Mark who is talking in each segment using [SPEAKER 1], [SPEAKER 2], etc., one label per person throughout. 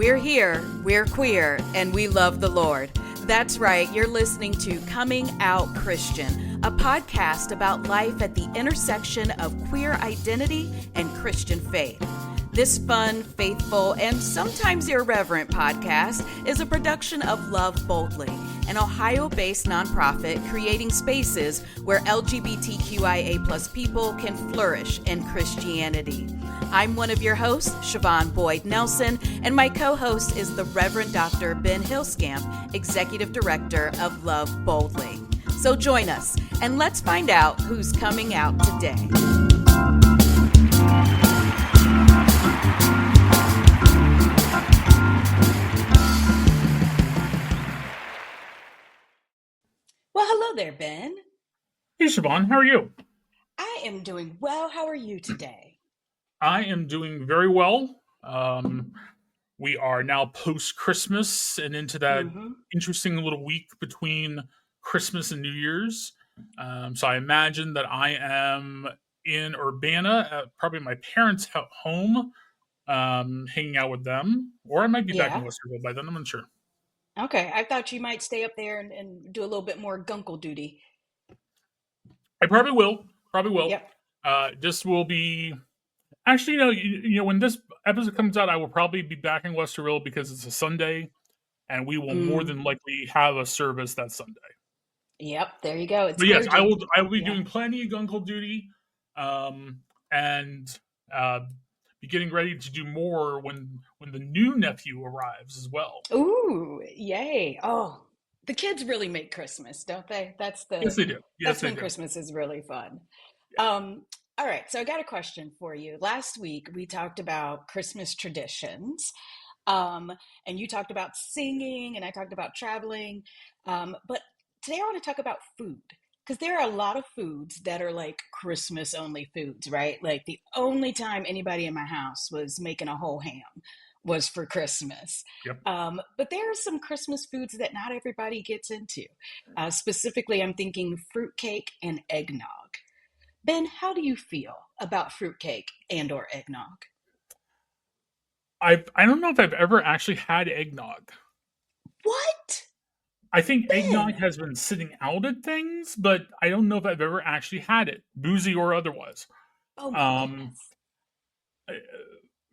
[SPEAKER 1] We're here, we're queer, and we love the Lord. That's right, you're listening to Coming Out Christian, a podcast about life at the intersection of queer identity and Christian faith. This fun, faithful, and sometimes irreverent podcast is a production of Love Boldly, an Ohio-based nonprofit creating spaces where LGBTQIA+ people can flourish in Christianity. I'm one of your hosts, Siobhan Boyd Nelson, and my co-host is the Reverend Dr. Ben Huelskamp, Executive Director of Love Boldly. So join us, and let's find out who's coming out today. Well, hello there, Ben.
[SPEAKER 2] Hey, Siobhan, how are you?
[SPEAKER 1] I am doing well. How are you today?
[SPEAKER 2] I am doing very well. We are now post-Christmas and into that interesting little week between Christmas and New Year's. So I imagine that I am in Urbana at probably my parents' home, hanging out with them. Or I might be back in Westerville by then, I'm not sure.
[SPEAKER 1] Okay, I thought you might stay up there and do a little bit more gunkle duty.
[SPEAKER 2] I probably will.
[SPEAKER 1] Yep.
[SPEAKER 2] This will be... Actually, you know, when this episode comes out, I will probably be back in Westerville because it's a Sunday, and we will more than likely have a service that Sunday.
[SPEAKER 1] Yep, there you go.
[SPEAKER 2] But yes, I will be doing plenty of gunkle duty, and be getting ready to do more when the new nephew arrives as well.
[SPEAKER 1] Ooh, yay! Oh, the kids really make Christmas, don't they?
[SPEAKER 2] Yes, they do.
[SPEAKER 1] That's when Christmas is really fun. Yeah. All right, so I got a question for you. Last week we talked about Christmas traditions, and you talked about singing, and I talked about traveling. But today I want to talk about food, because there are a lot of foods that are like Christmas only foods, right? Like the only time anybody in my house was making a whole ham was for Christmas.
[SPEAKER 2] Yep.
[SPEAKER 1] But there are some Christmas foods that not everybody gets into. Specifically, I'm thinking fruitcake and eggnog. Ben, how do you feel about fruitcake and or eggnog?
[SPEAKER 2] I don't know if I've ever actually had eggnog.
[SPEAKER 1] What?
[SPEAKER 2] I think
[SPEAKER 1] Ben.
[SPEAKER 2] eggnog has been sitting out at things, but I don't know if I've ever actually had it, boozy or otherwise.
[SPEAKER 1] Oh my goodness.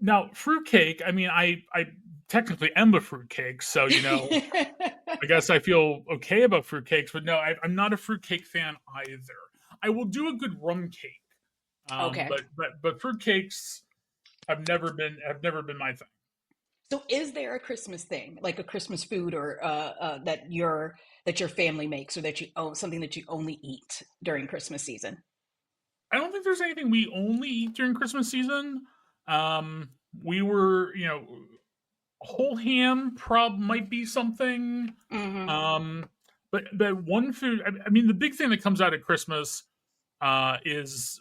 [SPEAKER 2] Now, fruitcake, I mean, I technically am a fruitcake, so, you know, I guess I feel okay about fruitcakes, but no, I'm not a fruitcake fan either. I will do a good rum cake.
[SPEAKER 1] Okay.
[SPEAKER 2] But fruitcakes have never been my thing.
[SPEAKER 1] So is there a Christmas thing, like a Christmas food or that your family makes, or that you own, something that you only eat during Christmas season?
[SPEAKER 2] I don't think there's anything we only eat during Christmas season. We were, you know, whole ham might be something. But one food, I mean, the big thing that comes out at Christmas is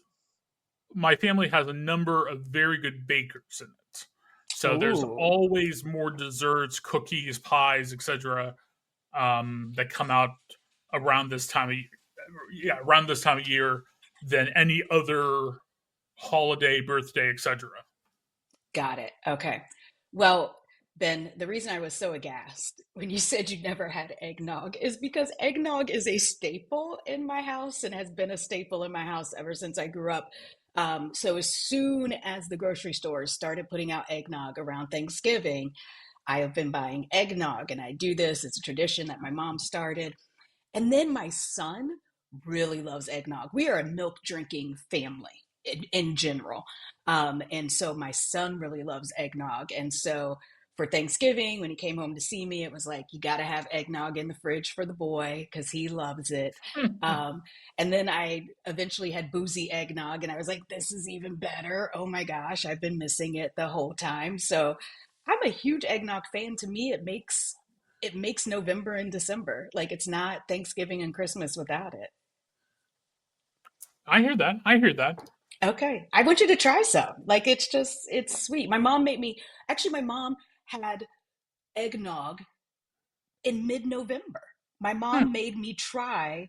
[SPEAKER 2] my family has a number of very good bakers in it. So there's always more desserts, cookies, pies, etc. That come out around this time of year than any other holiday, birthday, etc.
[SPEAKER 1] Got it. Okay. Well, Ben, the reason I was so aghast when you said you'd never had eggnog is because eggnog is a staple in my house and has been a staple in my house ever since I grew up. So as soon as the grocery stores started putting out eggnog around Thanksgiving, I have been buying eggnog, and I do this. It's a tradition that my mom started. And then my son really loves eggnog. We are a milk drinking family in general. And so my son really loves eggnog. And so for Thanksgiving, when he came home to see me, it was like, you got to have eggnog in the fridge for the boy because he loves it. And then I eventually had boozy eggnog, and I was like, this is even better. Oh my gosh, I've been missing it the whole time. So I'm a huge eggnog fan. To me, it makes November and December. Like, it's not Thanksgiving and Christmas without it.
[SPEAKER 2] I hear that.
[SPEAKER 1] Okay. I want you to try some. Like, it's sweet. My mom had eggnog in mid-November. My mom made me try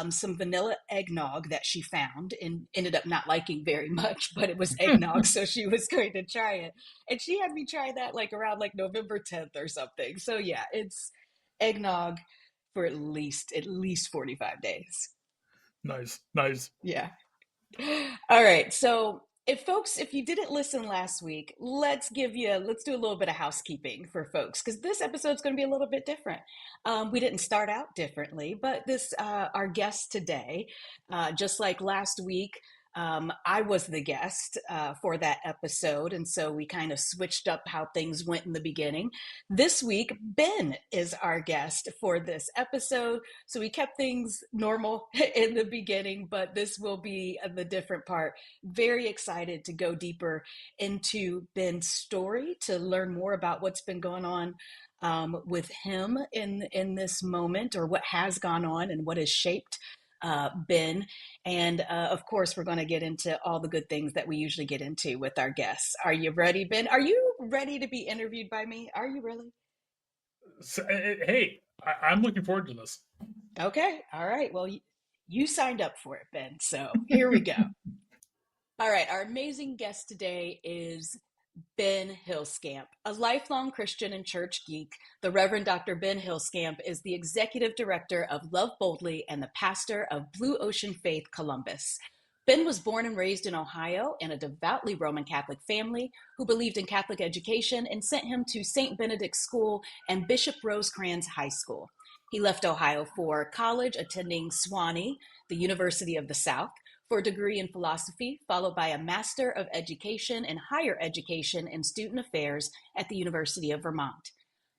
[SPEAKER 1] some vanilla eggnog that she found and ended up not liking very much, but it was eggnog, so she was going to try it. And she had me try that like around like November 10th or something. So yeah, it's eggnog for at least 45 days.
[SPEAKER 2] Nice, nice.
[SPEAKER 1] Yeah. All right. So, if you didn't listen last week, let's do a little bit of housekeeping for folks because this episode's going to be a little bit different. We didn't start out differently, but our guest today, just like last week, I was the guest for that episode, and so we kind of switched up how things went in the beginning. This week, Ben is our guest for this episode, so we kept things normal in the beginning, but this will be the different part. Very excited to go deeper into Ben's story to learn more about what's been going on with him in this moment, or what has gone on and what has shaped Ben. And of course, we're going to get into all the good things that we usually get into with our guests. Are you ready, Ben? Are you ready to be interviewed by me? Are you really?
[SPEAKER 2] So, hey, I'm looking forward to this.
[SPEAKER 1] Okay. All right. Well, you signed up for it, Ben. So here we go. All right. Our amazing guest today is Ben Huelskamp, a lifelong Christian and church geek. The Reverend Dr. Ben Huelskamp is the executive director of Love Boldly and the pastor of Blue Ocean Faith Columbus. Ben was born and raised in Ohio in a devoutly Roman Catholic family who believed in Catholic education and sent him to St. Benedict's School and Bishop Rosecrans High School. He left Ohio for college, attending Sewanee, the University of the South, for a degree in philosophy, followed by a Master of Education in Higher Education and Student Affairs at the University of Vermont.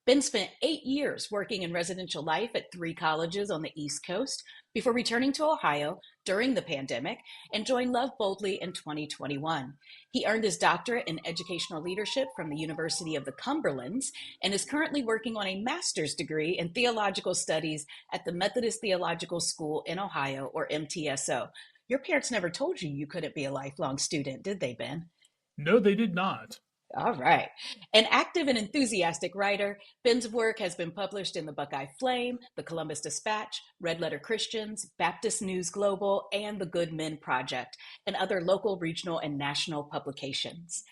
[SPEAKER 1] Ben spent 8 years working in residential life at 3 colleges on the East Coast before returning to Ohio during the pandemic and joined Love Boldly in 2021. He earned his doctorate in educational leadership from the University of the Cumberlands and is currently working on a master's degree in theological studies at the Methodist Theological School in Ohio, or MTSO. Your parents never told you you couldn't be a lifelong student, did they, Ben?
[SPEAKER 2] No, they did not.
[SPEAKER 1] All right. An active and enthusiastic writer, Ben's work has been published in the Buckeye Flame, the Columbus Dispatch, Red Letter Christians, Baptist News Global, and the Good Men Project, and other local, regional, and national publications.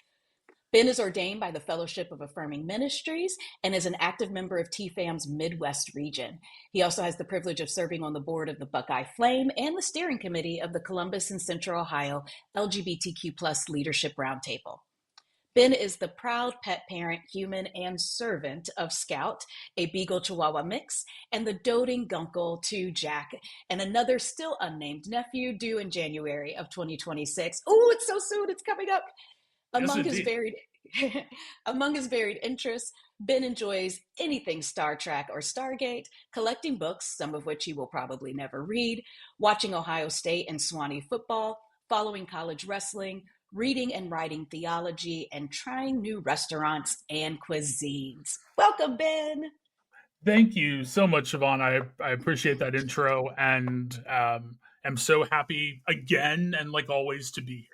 [SPEAKER 1] Ben is ordained by the Fellowship of Affirming Ministries and is an active member of TFAM's Midwest region. He also has the privilege of serving on the board of the Buckeye Flame and the steering committee of the Columbus and Central Ohio LGBTQ plus Leadership Roundtable. Ben is the proud pet parent, human, and servant of Scout, a Beagle Chihuahua mix, and the doting gunkle to Jack, and another still unnamed nephew due in January of 2026. Oh, it's so soon, it's coming up.
[SPEAKER 2] Yes,
[SPEAKER 1] Among his
[SPEAKER 2] indeed.
[SPEAKER 1] varied among his varied interests, Ben enjoys anything Star Trek or Stargate, collecting books, some of which he will probably never read, watching Ohio State and Sewanee football, following college wrestling, reading and writing theology, and trying new restaurants and cuisines. Welcome, Ben.
[SPEAKER 2] Thank you so much, Siobhan. I appreciate that intro, and am so happy again and like always to be here.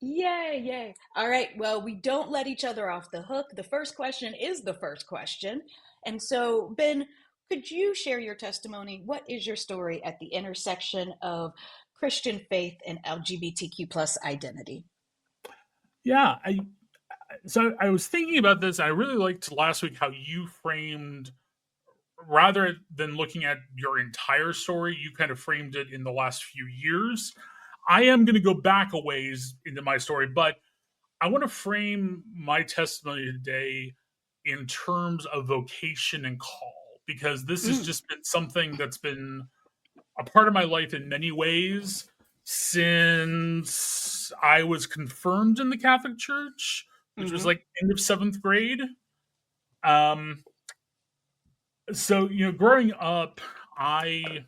[SPEAKER 1] Yay, yay. All right. Well, we don't let each other off the hook. The first question is the first question. And so, Ben, could you share your testimony? What is your story at the intersection of Christian faith and LGBTQ plus identity?
[SPEAKER 2] Yeah, I was thinking about this. I really liked last week how you framed, rather than looking at your entire story, you kind of framed it in the last few years. I am going to go back a ways into my story, but I want to frame my testimony today in terms of vocation and call, because this has
[SPEAKER 1] Mm,
[SPEAKER 2] just been something that's been a part of my life in many ways since I was confirmed in the Catholic Church, which was
[SPEAKER 1] hmm
[SPEAKER 2] like end of seventh grade. Um, so growing up, I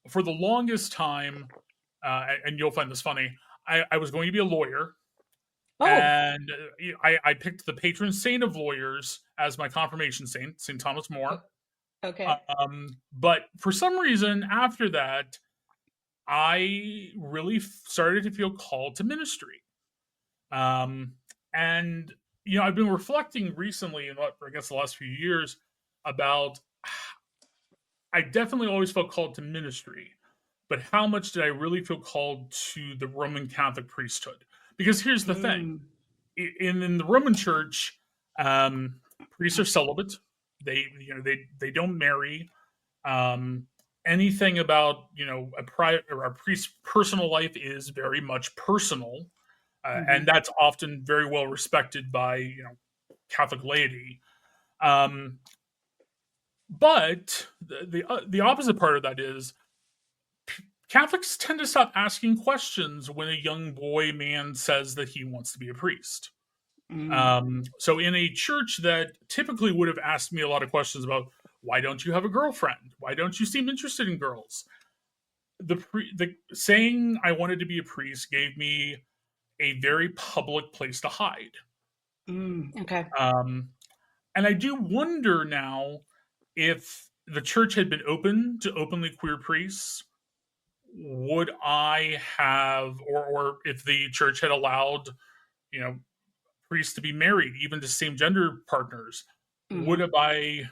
[SPEAKER 2] for the longest time, and you'll find this funny, I was going to be a lawyer,
[SPEAKER 1] Oh,
[SPEAKER 2] and I picked the patron saint of lawyers as my confirmation saint, Saint Thomas More.
[SPEAKER 1] okay.
[SPEAKER 2] But for some reason, after that, I really started to feel called to ministry. Um, and I've been reflecting recently, in what I guess the last few years, about I definitely always felt called to ministry, but how much did I really feel called to the Roman Catholic priesthood? Because here's the thing:
[SPEAKER 1] Mm,
[SPEAKER 2] in the Roman Church, priests are celibate. They don't marry. Um, Anything about a private or a priest's personal life is very much personal, and
[SPEAKER 1] hmm
[SPEAKER 2] that's often very well respected by Catholic laity. Um, but the opposite part of that is Catholics tend to stop asking questions when a young boy man says that he wants to be a priest.
[SPEAKER 1] mm,
[SPEAKER 2] So in a church that typically would have asked me a lot of questions about why don't you have a girlfriend? Why don't you seem interested in girls? The saying I wanted to be a priest gave me a very public place to hide.
[SPEAKER 1] okay.
[SPEAKER 2] Um, and I do wonder now if the church had been open to openly queer priests, would I have, or if the church had allowed, you know, priests to be married, even to same gender partners, would
[SPEAKER 1] hmm
[SPEAKER 2] have I,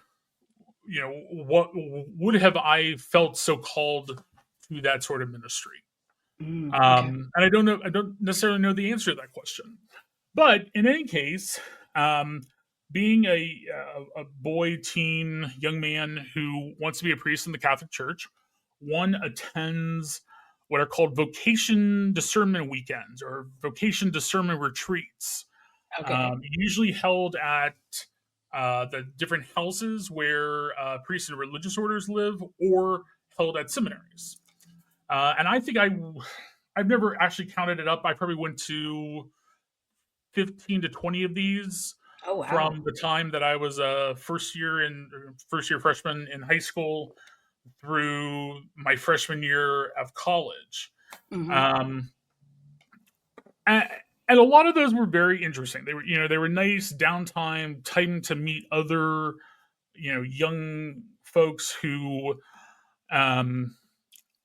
[SPEAKER 2] what would have I felt so called to that sort of ministry?
[SPEAKER 1] okay.
[SPEAKER 2] And I don't know, I don't necessarily know the answer to that question. But in any case, um, being a boy, teen, young man who wants to be a priest in the Catholic Church, one attends what are called vocation discernment weekends or vocation discernment retreats,
[SPEAKER 1] Okay.
[SPEAKER 2] usually held at the different houses where priests and religious orders live, or held at seminaries. And I think I've never actually counted it up. I probably went to 15 to 20 of these
[SPEAKER 1] Oh, wow.
[SPEAKER 2] from the time that I was a first year freshman in high school through my freshman year of college.
[SPEAKER 1] hmm
[SPEAKER 2] Um, and, and a lot of those were very interesting. They were nice downtime, time to meet other young folks um,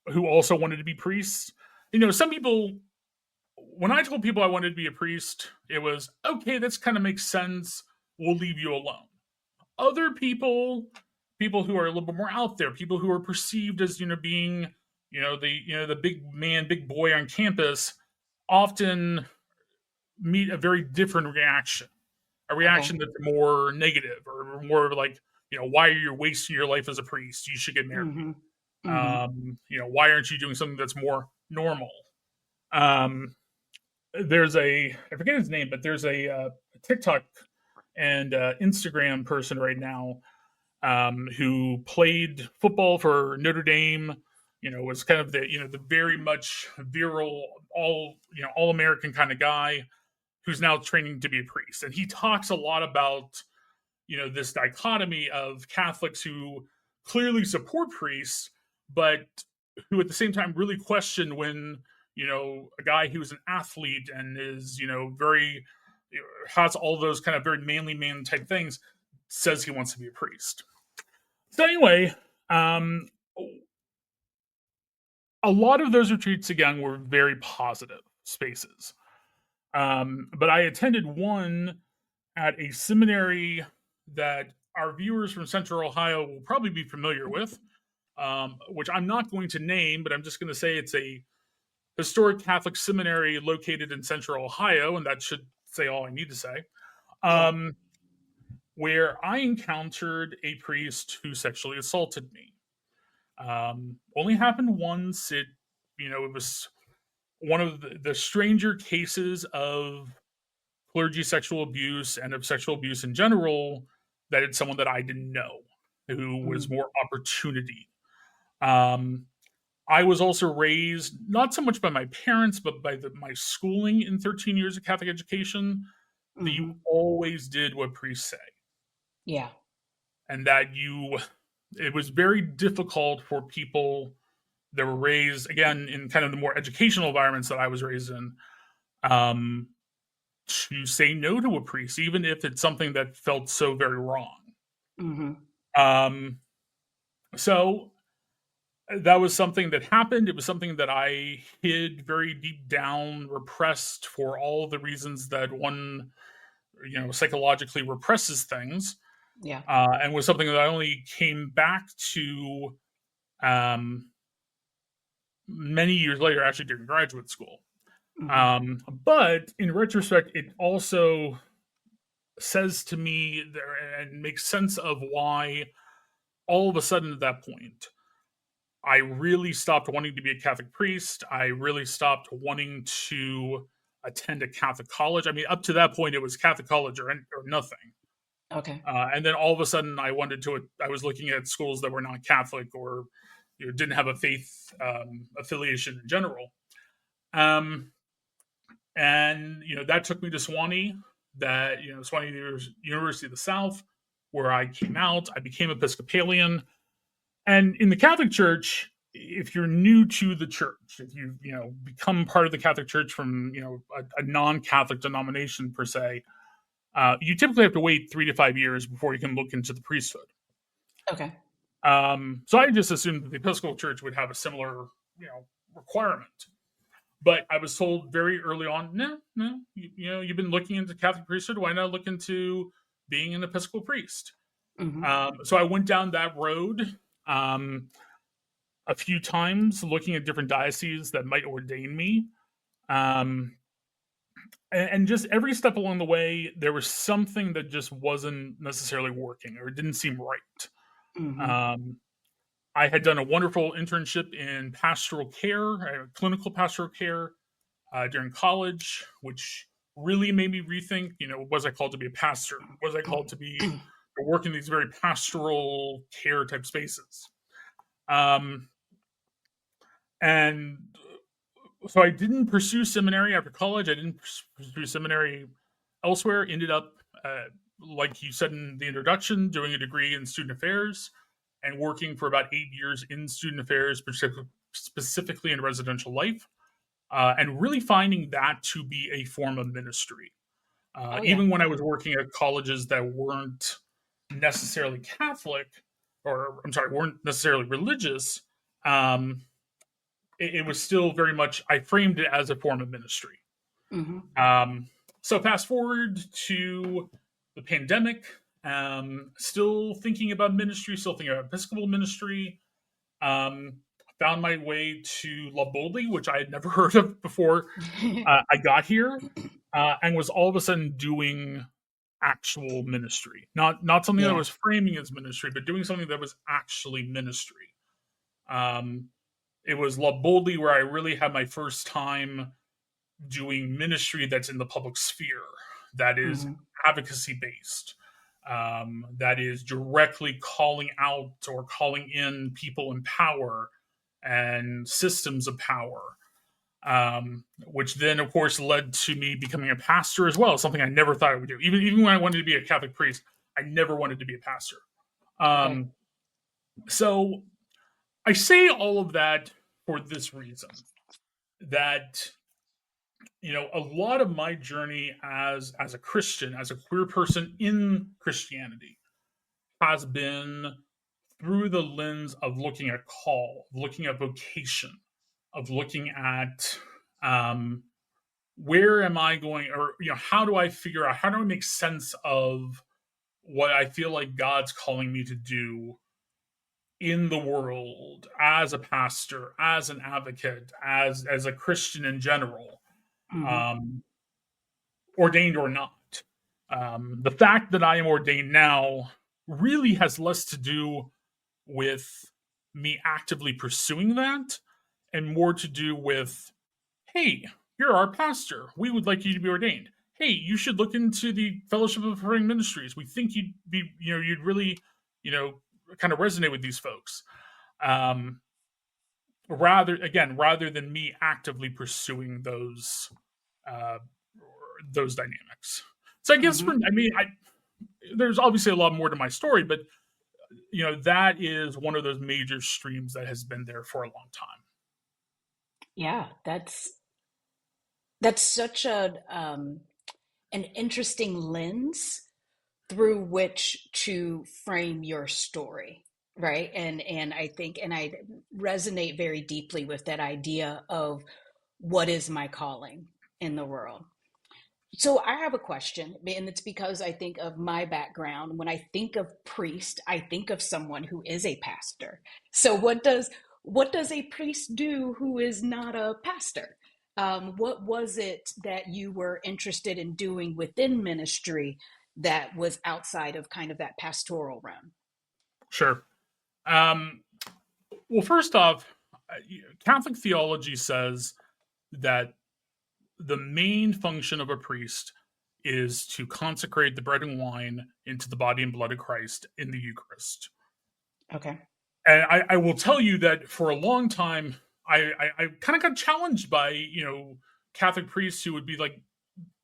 [SPEAKER 2] who also wanted to be priests. Some people, when I told people I wanted to be a priest, it was okay. This kind of makes sense. We'll leave you alone. Other people who are a little bit more out there, people who are perceived as being the big man, big boy on campus, often meet a very different reaction. A
[SPEAKER 1] Okay.
[SPEAKER 2] reaction that's more negative or more like, why are you wasting your life as a priest? You should get married.
[SPEAKER 1] hmm hmm
[SPEAKER 2] Why aren't you doing something that's more normal? Um, there's I forget his name, but there's a TikTok and Instagram person right now who played football for Notre Dame. Was kind of the very much virile, all American kind of guy who's now training to be a priest, and he talks a lot about this dichotomy of Catholics who clearly support priests, but who at the same time really question when a guy who's an athlete and is very has all those kind of very manly man type things says he wants to be a priest. So anyway, um, a lot of those retreats again were very positive spaces. But I attended one at a seminary that our viewers from Central Ohio will probably be familiar with, which I'm not going to name, but I'm just going to say it's a historic Catholic seminary located in Central Ohio, and that should say all I need to say.
[SPEAKER 1] Yeah.
[SPEAKER 2] Um, where I encountered a priest who sexually assaulted me. Only happened once. It was one of the stranger cases of clergy sexual abuse and of sexual abuse in general that it's someone that I didn't know who was
[SPEAKER 1] Mm,
[SPEAKER 2] more opportunity. Um, I was also raised not so much by my parents, but by my schooling in 13 years of Catholic education that you
[SPEAKER 1] hmm
[SPEAKER 2] always did what priests say,
[SPEAKER 1] Yeah.
[SPEAKER 2] and that it was very difficult for people that were raised again in kind of the more educational environments that I was raised in, um, to say no to a priest, even if it's something that felt so very wrong.
[SPEAKER 1] hmm
[SPEAKER 2] Um, so that was something that happened. It was something that I hid very deep down, repressed for all the reasons that one, psychologically represses things,
[SPEAKER 1] Yeah.
[SPEAKER 2] and was something that I only came back to um, many years later, actually during graduate school.
[SPEAKER 1] Hmm.
[SPEAKER 2] But in retrospect, it also says to me there and makes sense of why all of a sudden at that point I really stopped wanting to be a Catholic priest. I really stopped wanting to attend a Catholic college. I mean, up to that point, it was Catholic college or nothing.
[SPEAKER 1] Okay.
[SPEAKER 2] And then all of a sudden, I was looking at schools that were not Catholic or didn't have a faith affiliation in general. Um, and that took me to Swanee. Swanee University of the South, where I came out. I became Episcopalian, and in the Catholic Church, if you're new to the church, if you become part of the Catholic Church from a non-Catholic denomination per se, you typically have to wait 3 to 5 years before you can look into the priesthood.
[SPEAKER 1] Okay.
[SPEAKER 2] So I just assumed that the Episcopal Church would have a similar requirement. But I was told very early on, no, you've been looking into Catholic priesthood. Why not look into being an Episcopal priest?
[SPEAKER 1] Hmm.
[SPEAKER 2] So I went down that road a few times, looking at different dioceses that might ordain me. Um, and just every step along the way, there was something that just wasn't necessarily working or it didn't seem right.
[SPEAKER 1] Hmm.
[SPEAKER 2] Um, I had done a wonderful internship in pastoral care, clinical pastoral care during college, which really made me rethink, was I called to be a pastor? Was I called to be to work in these very pastoral care type spaces? Um, and so I didn't pursue seminary after college. I didn't pursue seminary elsewhere. Ended up, like you said in the introduction, doing a degree in student affairs and working for about 8 years in student affairs, specifically in residential life, and really finding that to be a form of ministry.
[SPEAKER 1] Oh yeah.
[SPEAKER 2] Even when I was working at colleges that weren't necessarily Catholic, or I'm sorry, weren't necessarily religious, um, it was still very much, I framed it as a form of ministry.
[SPEAKER 1] Hmm.
[SPEAKER 2] Um, so fast forward to the pandemic, still thinking about ministry, still thinking about Episcopal ministry. Um, Found my way to La Boldly, which I had never heard of before I got here, and was all of a sudden doing actual ministry. Not something that
[SPEAKER 1] Yeah.
[SPEAKER 2] was framing as ministry, but doing something that was actually ministry. Um, it was La Boldly where I really had my first time doing ministry that's in the public sphere, that is
[SPEAKER 1] Hmm.
[SPEAKER 2] advocacy based, that is directly calling out or calling in people in power and systems of power. Which then, of course, led to me becoming a pastor as well. Something I never thought I would do. Even when I wanted to be a Catholic priest, I never wanted to be a pastor.
[SPEAKER 1] Okay.
[SPEAKER 2] Um, so I say all of that for this reason: that a lot of my journey as a Christian, as a queer person in Christianity, has been through the lens of looking at call, looking at vocation, of looking at um, where am I going, or how do I figure out, how do I make sense of what I feel like God's calling me to do in the world as a pastor, as an advocate, as a Christian in general,
[SPEAKER 1] Hmm.
[SPEAKER 2] um, ordained or not. The fact that I am ordained now really has less to do with me actively pursuing that and more to do with, hey, you're our pastor. We would like you to be ordained. Hey, you should look into the Fellowship of Preparing Ministries. We think you'd really, you know, kind of resonate with these folks. Um, rather than me actively pursuing uh, those dynamics. So I guess
[SPEAKER 1] Hmm.
[SPEAKER 2] I mean, there's obviously a lot more to my story, but that is one of those major streams that has been there for a long time.
[SPEAKER 1] Yeah, that's such an interesting lens through which to frame your story, right? And I think, and I resonate very deeply with that idea of what is my calling in the world. So I have a question, and it's because I think of my background. When I think of priest, I think of someone who is a pastor. So what does a priest do who is not a pastor? What was it that you were interested in doing within ministry that was outside of kind of that pastoral realm?
[SPEAKER 2] Sure. Um, well, first off, Catholic theology says that the main function of a priest is to consecrate the bread and wine into the body and blood of Christ in the Eucharist.
[SPEAKER 1] Okay.
[SPEAKER 2] And I will tell you that for a long time, I kind of got challenged by Catholic priests who would be like,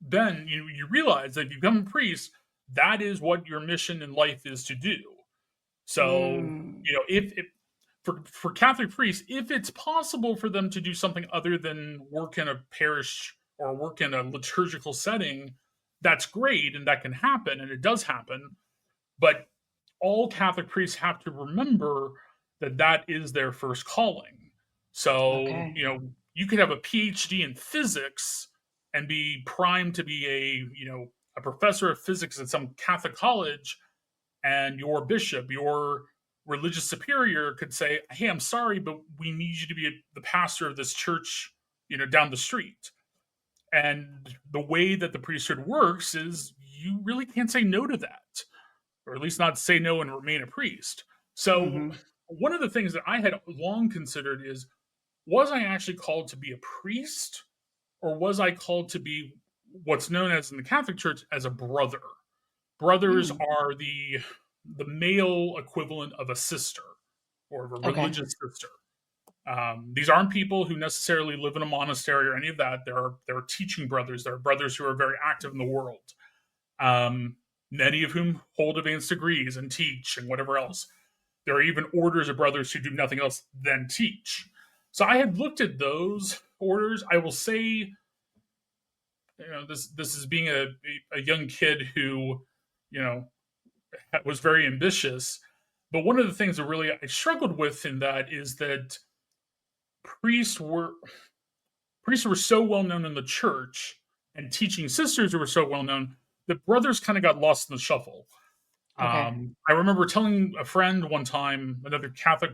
[SPEAKER 2] Ben, you realize that if you become a priest, that is what your mission in life is to do. So
[SPEAKER 1] Mm,
[SPEAKER 2] if for Catholic priests, if it's possible for them to do something other than work in a parish or work in a liturgical setting, that's great and that can happen and it does happen. But all Catholic priests have to remember that that is their first calling. So,
[SPEAKER 1] okay.
[SPEAKER 2] you could have a PhD in physics and be primed to be a professor of physics at some Catholic college, and your bishop, your religious superior could say, "Hey, I'm sorry, but we need you to be the pastor of this church, down the street." And the way that the priesthood works is you really can't say no to that, or at least not say no and remain a priest. So,
[SPEAKER 1] Mm-hmm.
[SPEAKER 2] one of the things that I had long considered is, was I actually called to be a priest, or was I called to be what's known as in the Catholic Church as a brother? Brothers
[SPEAKER 1] Mm,
[SPEAKER 2] are the male equivalent of a sister or of a
[SPEAKER 1] okay.
[SPEAKER 2] religious sister. These aren't people who necessarily live in a monastery or any of that. There are teaching brothers. There are brothers who are very active in the world. Um, Many of whom hold advanced degrees and teach and whatever else. There are even orders of brothers who do nothing else than teach. So I had looked at those orders. I will say, this is being a young kid who, you know, was very ambitious. But one of the things that really I struggled with in that is that priests were priests were so well known in the church, and teaching sisters who were so well known, that brothers kind of got lost in the shuffle.
[SPEAKER 1] Okay.
[SPEAKER 2] I remember telling a friend one time, another Catholic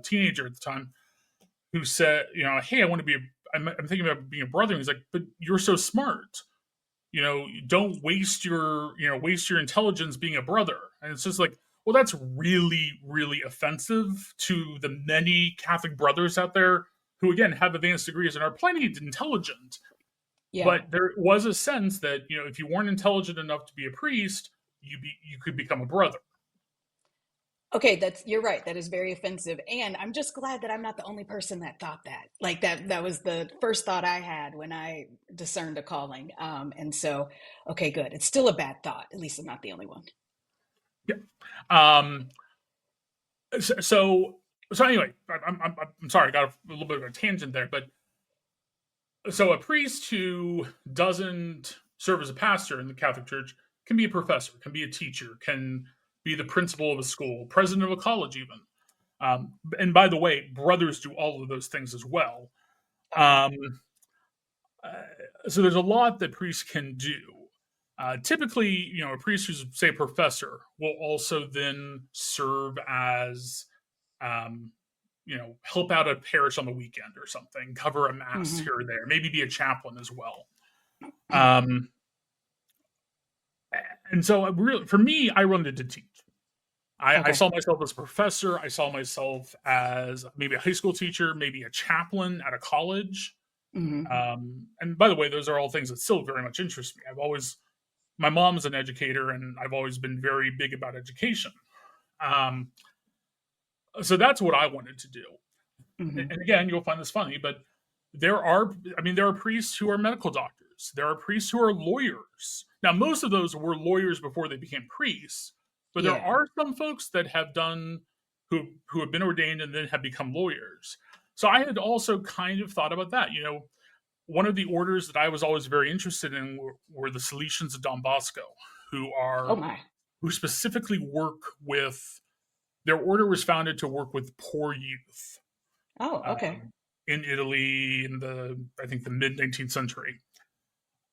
[SPEAKER 2] teenager at the time, who said, "Hey, I want to be. I'm thinking about being a brother." And he's like, "But you're so smart. Don't waste your intelligence being a brother." And it's just like, well, that's really, really offensive to the many Catholic brothers out there who, again, have advanced degrees and are plenty intelligent.
[SPEAKER 1] Yeah.
[SPEAKER 2] But there was a sense that if you weren't intelligent enough to be a priest, you could become a brother.
[SPEAKER 1] Okay, you're right. That is very offensive. And I'm just glad that I'm not the only person that thought that. Like that was the first thought I had when I discerned a calling. And so, okay, good. It's still a bad thought. At least I'm not the only one.
[SPEAKER 2] Yeah. Um, so anyway, I'm sorry, I got a little bit of a tangent there, but so a priest who doesn't serve as a pastor in the Catholic Church can be a professor, can be a teacher, can be the principal of a school, president of a college, even. And by the way, brothers do all of those things as well.
[SPEAKER 1] Okay.
[SPEAKER 2] Um, so there's a lot that priests can do. Typically, a priest who's, say, a professor will also then serve as, um, help out a parish on the weekend or something, cover a mass
[SPEAKER 1] Hmm.
[SPEAKER 2] here or there, maybe be a chaplain as well. Um, and so, really, for me, I wanted to teach. I
[SPEAKER 1] Okay.
[SPEAKER 2] saw myself as a professor. I saw myself as maybe a high school teacher, maybe a chaplain at a college.
[SPEAKER 1] Hmm.
[SPEAKER 2] And by the way, those are all things that still very much interest me. My mom's an educator, and I've always been very big about education. Um, so that's what I wanted to do.
[SPEAKER 1] Hmm.
[SPEAKER 2] And again, you'll find this funny, but there are priests who are medical doctors. There are priests who are lawyers. Now, most of those were lawyers before they became priests, but there
[SPEAKER 1] Yeah.
[SPEAKER 2] are some folks that have done who have been ordained and then have become lawyers. So I had also kind of thought about that. One of the orders that I was always very interested in were the Salesians of Don Bosco, who
[SPEAKER 1] Oh
[SPEAKER 2] are
[SPEAKER 1] my.
[SPEAKER 2] who specifically work with. Their order was founded to work with poor youth
[SPEAKER 1] Oh, okay.
[SPEAKER 2] in Italy in I think the mid 19th century.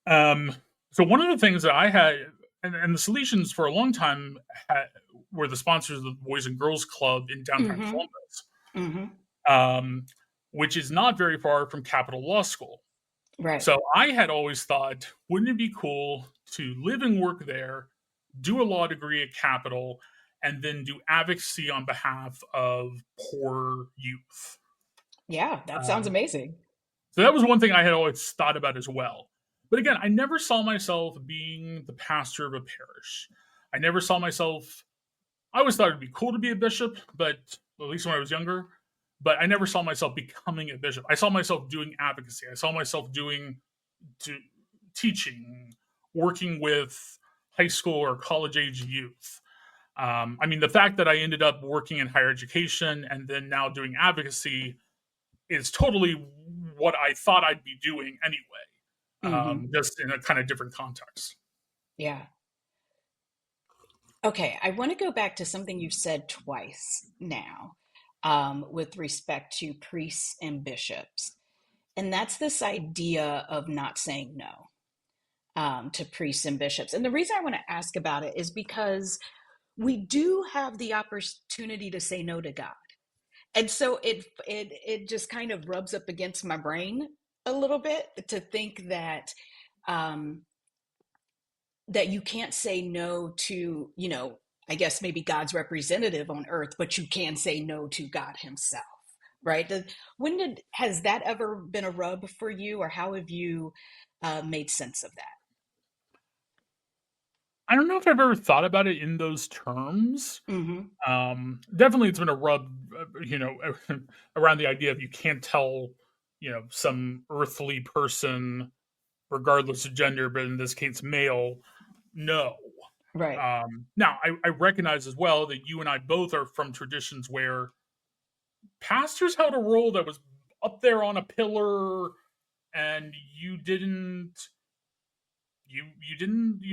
[SPEAKER 2] Um, So one of the things that I had, and the Salesians for a long time had, were the sponsors of the Boys and Girls Club in downtown
[SPEAKER 1] Mm-hmm.
[SPEAKER 2] Columbus,
[SPEAKER 1] Mm-hmm.
[SPEAKER 2] um, which is not very far from Capital Law School.
[SPEAKER 1] Right.
[SPEAKER 2] So I had always thought, wouldn't it be cool to live and work there, do a law degree at Capital, and then do advocacy on behalf of poor youth?
[SPEAKER 1] Yeah, that sounds
[SPEAKER 2] Um,
[SPEAKER 1] amazing.
[SPEAKER 2] so that was one thing I had always thought about as well. But again, I never saw myself being the pastor of a parish. I never saw myself. I always thought it'd be cool to be a bishop, but at least when I was younger. But I never saw myself becoming a bishop. I saw myself doing advocacy. I saw myself doing to teaching, working with high school or college age youth. I mean, the fact that I ended up working in higher education and then now doing advocacy is totally what I thought I'd be doing anyway,
[SPEAKER 1] Mm-hmm.
[SPEAKER 2] just in a kind of different context.
[SPEAKER 1] Yeah. Okay, I want to go back to something you've said twice now, with respect to priests and bishops. And that's this idea of not saying no, to priests and bishops. And the reason I want to ask about it is because we do have the opportunity to say no to God. And so it just kind of rubs up against my brain a little bit to think um, that you can't say no to, I guess maybe God's representative on earth, but you can say no to God himself, right? Has that ever been a rub for you, or how have you made sense of that?
[SPEAKER 2] I don't know if I've ever thought about it in those terms.
[SPEAKER 1] Mm-hmm.
[SPEAKER 2] Definitely, it's been a rub, around the idea of you can't tell, some earthly person, regardless of gender, but in this case, male, no.
[SPEAKER 1] Right.
[SPEAKER 2] Now, I recognize as well that you and I both are from traditions where pastors held a role that was up there on a pillar, and you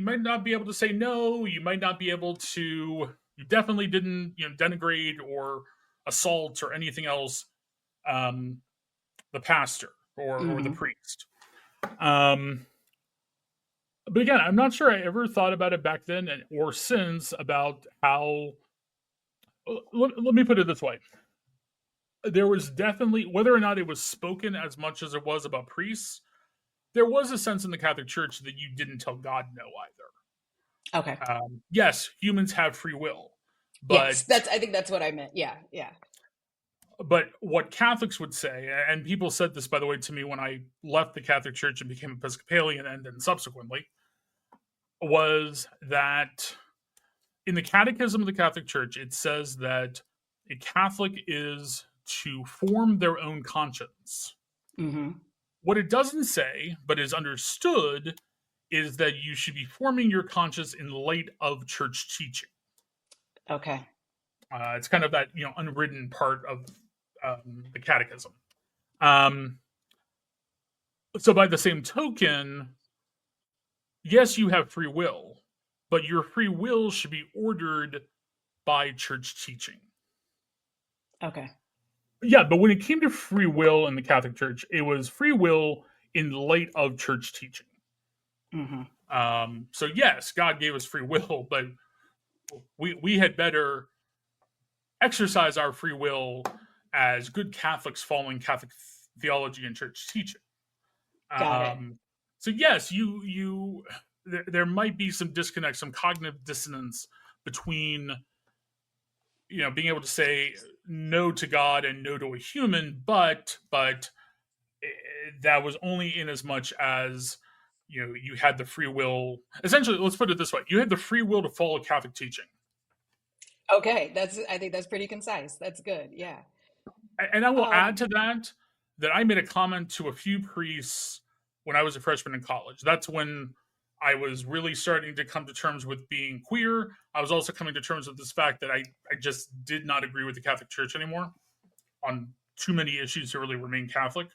[SPEAKER 2] might not be able to say no. You might not be able to. You definitely didn't denigrate or assault or anything else, um, the pastor or the
[SPEAKER 1] Mm-hmm.
[SPEAKER 2] priest. Um, but again, I'm not sure I ever thought about it back then or since about how. Let me put it this way: there was definitely, whether or not it was spoken as much as it was about priests, there was a sense in the Catholic Church that you didn't tell God no
[SPEAKER 1] Okay.
[SPEAKER 2] either. Yes, humans have free will, but
[SPEAKER 1] Yes, I think that's what I meant. Yeah. Yeah.
[SPEAKER 2] what Catholics would say, and people said this by the way to me when I left the Catholic Church and became Episcopalian, and then subsequently, was that in the Catechism of the Catholic Church it says that a Catholic is to form their own conscience.
[SPEAKER 1] Mm-hmm.
[SPEAKER 2] What it doesn't say, but is understood, is that you should be forming your conscience in light of church teaching.
[SPEAKER 1] Okay.
[SPEAKER 2] It's kind of that unwritten part of the catechism. Um, so by the same token, yes, you have free will, but your free will should be ordered by church teaching.
[SPEAKER 1] Okay.
[SPEAKER 2] Yeah, but when it came to free will in the Catholic Church, it was free will in light of church teaching.
[SPEAKER 1] Mm-hmm.
[SPEAKER 2] So yes, God gave us free will, but we had better exercise our free will as good Catholics following Catholic theology and church teaching.
[SPEAKER 1] Got it.
[SPEAKER 2] Um, so yes, there might be some disconnect, some cognitive dissonance between being able to say no to God and no to a human, but that was only in as much as you had the free will. Essentially, let's put it this way: you had the free will to follow Catholic teaching.
[SPEAKER 1] Okay. I think that's pretty concise. That's good. Yeah.
[SPEAKER 2] And I will add
[SPEAKER 1] Um,
[SPEAKER 2] to that I made a comment to a few priests when I was a freshman in college. That's when I was really starting to come to terms with being queer. I was also coming to terms with this fact that I just did not agree with the Catholic Church anymore on too many issues to really remain Catholic.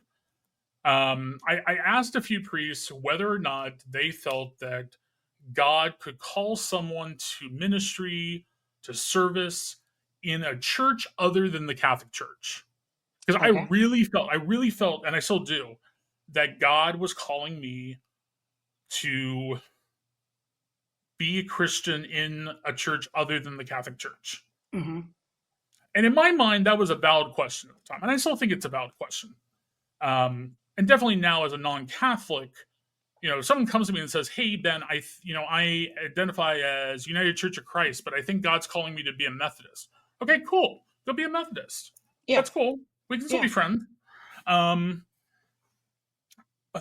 [SPEAKER 2] I asked a few priests whether or not they felt that God could call someone to ministry, to service in a church other than the Catholic Church. Because
[SPEAKER 1] okay.
[SPEAKER 2] I really felt, and I still do, that God was calling me to be a Christian in a church other than the Catholic Church?
[SPEAKER 1] Mm-hmm.
[SPEAKER 2] And in my mind, that was a valid question at the time. And I still think it's a valid question. And definitely now as a non-Catholic, if someone comes to me and says, "Hey Ben, I identify as United Church of Christ, but I think God's calling me to be a Methodist." Okay, cool. Go be a Methodist.
[SPEAKER 1] Yeah.
[SPEAKER 2] That's cool. We can still be
[SPEAKER 1] Yeah.
[SPEAKER 2] friends. Um,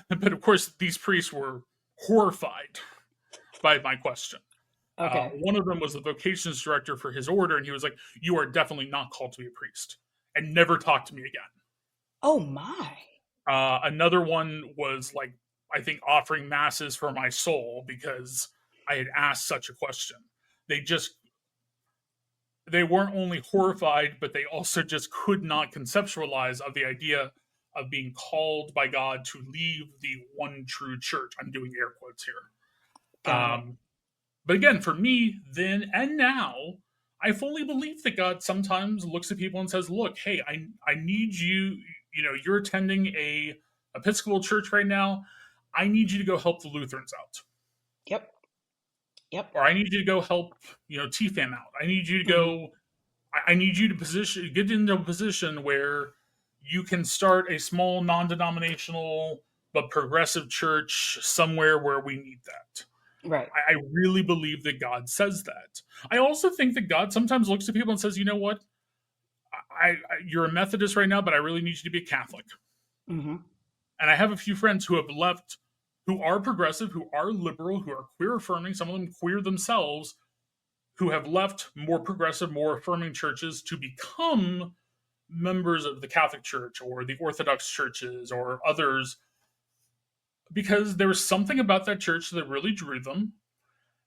[SPEAKER 2] but of course, these priests were horrified by my question.
[SPEAKER 1] Okay.
[SPEAKER 2] One of them was the vocations director for his order, and he was like, "You are definitely not called to be a priest," and never talked to me again.
[SPEAKER 1] Oh my.
[SPEAKER 2] Another one was like, I think, offering masses for my soul because I had asked such a question. They just, they weren't only horrified, but they also just could not conceptualize of the idea of being called by God to leave the one true church. I'm doing air quotes here.
[SPEAKER 1] Got it.
[SPEAKER 2] But again, for me, then and now, I fully believe that God sometimes looks at people and says, "Look, hey, I need you. You're attending a Episcopal church right now. I need you to go help the Lutherans out,
[SPEAKER 1] Yep. Yep.
[SPEAKER 2] or I need you to go help TFAM out. I need you to
[SPEAKER 1] Mm-hmm.
[SPEAKER 2] go. I need you to get into a position where you can start a small, non-denominational but progressive church somewhere where we need that."
[SPEAKER 1] Right.
[SPEAKER 2] I really believe that God says that. I also think that God sometimes looks at people and says, "You know what? You're a Methodist right now, but I really need you to be a Catholic."
[SPEAKER 1] Mm-hmm.
[SPEAKER 2] And I have a few friends who have left, who are progressive, who are liberal, who are queer affirming, some of them queer themselves, who have left more progressive, more affirming churches to become members of the Catholic Church or the Orthodox churches or others because there was something about that church that really drew them,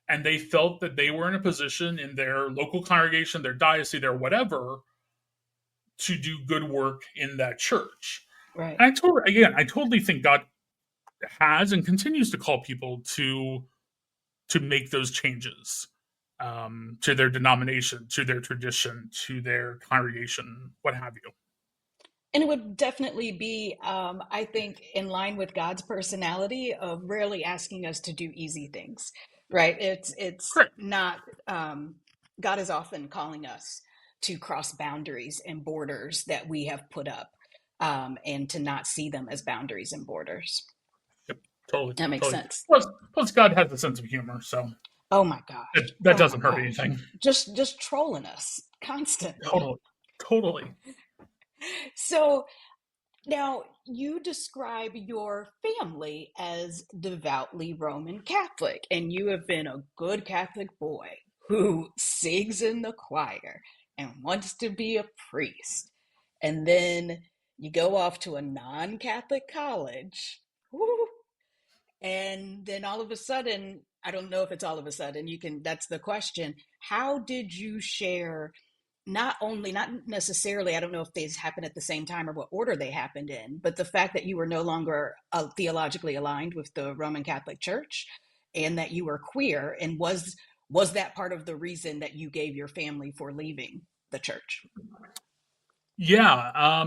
[SPEAKER 2] and they felt that they were in a position in their local congregation, their diocese, their whatever, to do good work in that church.
[SPEAKER 1] Right.
[SPEAKER 2] And I totally think God has and continues to call people to make those changes to their denomination, to their tradition, to their congregation, what have you.
[SPEAKER 1] And it would definitely be, I think, in line with God's personality of rarely asking us to do easy things, right? It's
[SPEAKER 2] Correct.
[SPEAKER 1] not. God is often calling us to cross boundaries and borders that we have put up, and to not see them as boundaries and borders.
[SPEAKER 2] Yep. Totally.
[SPEAKER 1] That makes
[SPEAKER 2] Totally.
[SPEAKER 1] sense.
[SPEAKER 2] Plus, God has a sense of humor, so
[SPEAKER 1] Oh my gosh.
[SPEAKER 2] that
[SPEAKER 1] Oh my
[SPEAKER 2] doesn't hurt
[SPEAKER 1] gosh.
[SPEAKER 2] anything.
[SPEAKER 1] Just trolling us constantly.
[SPEAKER 2] Totally. Totally.
[SPEAKER 1] So now, you describe your family as devoutly Roman Catholic, and you have been a good Catholic boy who sings in the choir and wants to be a priest. And then you go off to a non Catholic college. Woo, and then all of a sudden, I don't know if it's all of a sudden, that's the question. How did you share not necessarily, I don't know if these happened at the same time or what order they happened in, but the fact that you were no longer theologically aligned with the Roman Catholic Church and that you were queer, and was that part of the reason that you gave your family for leaving the church?
[SPEAKER 2] Yeah.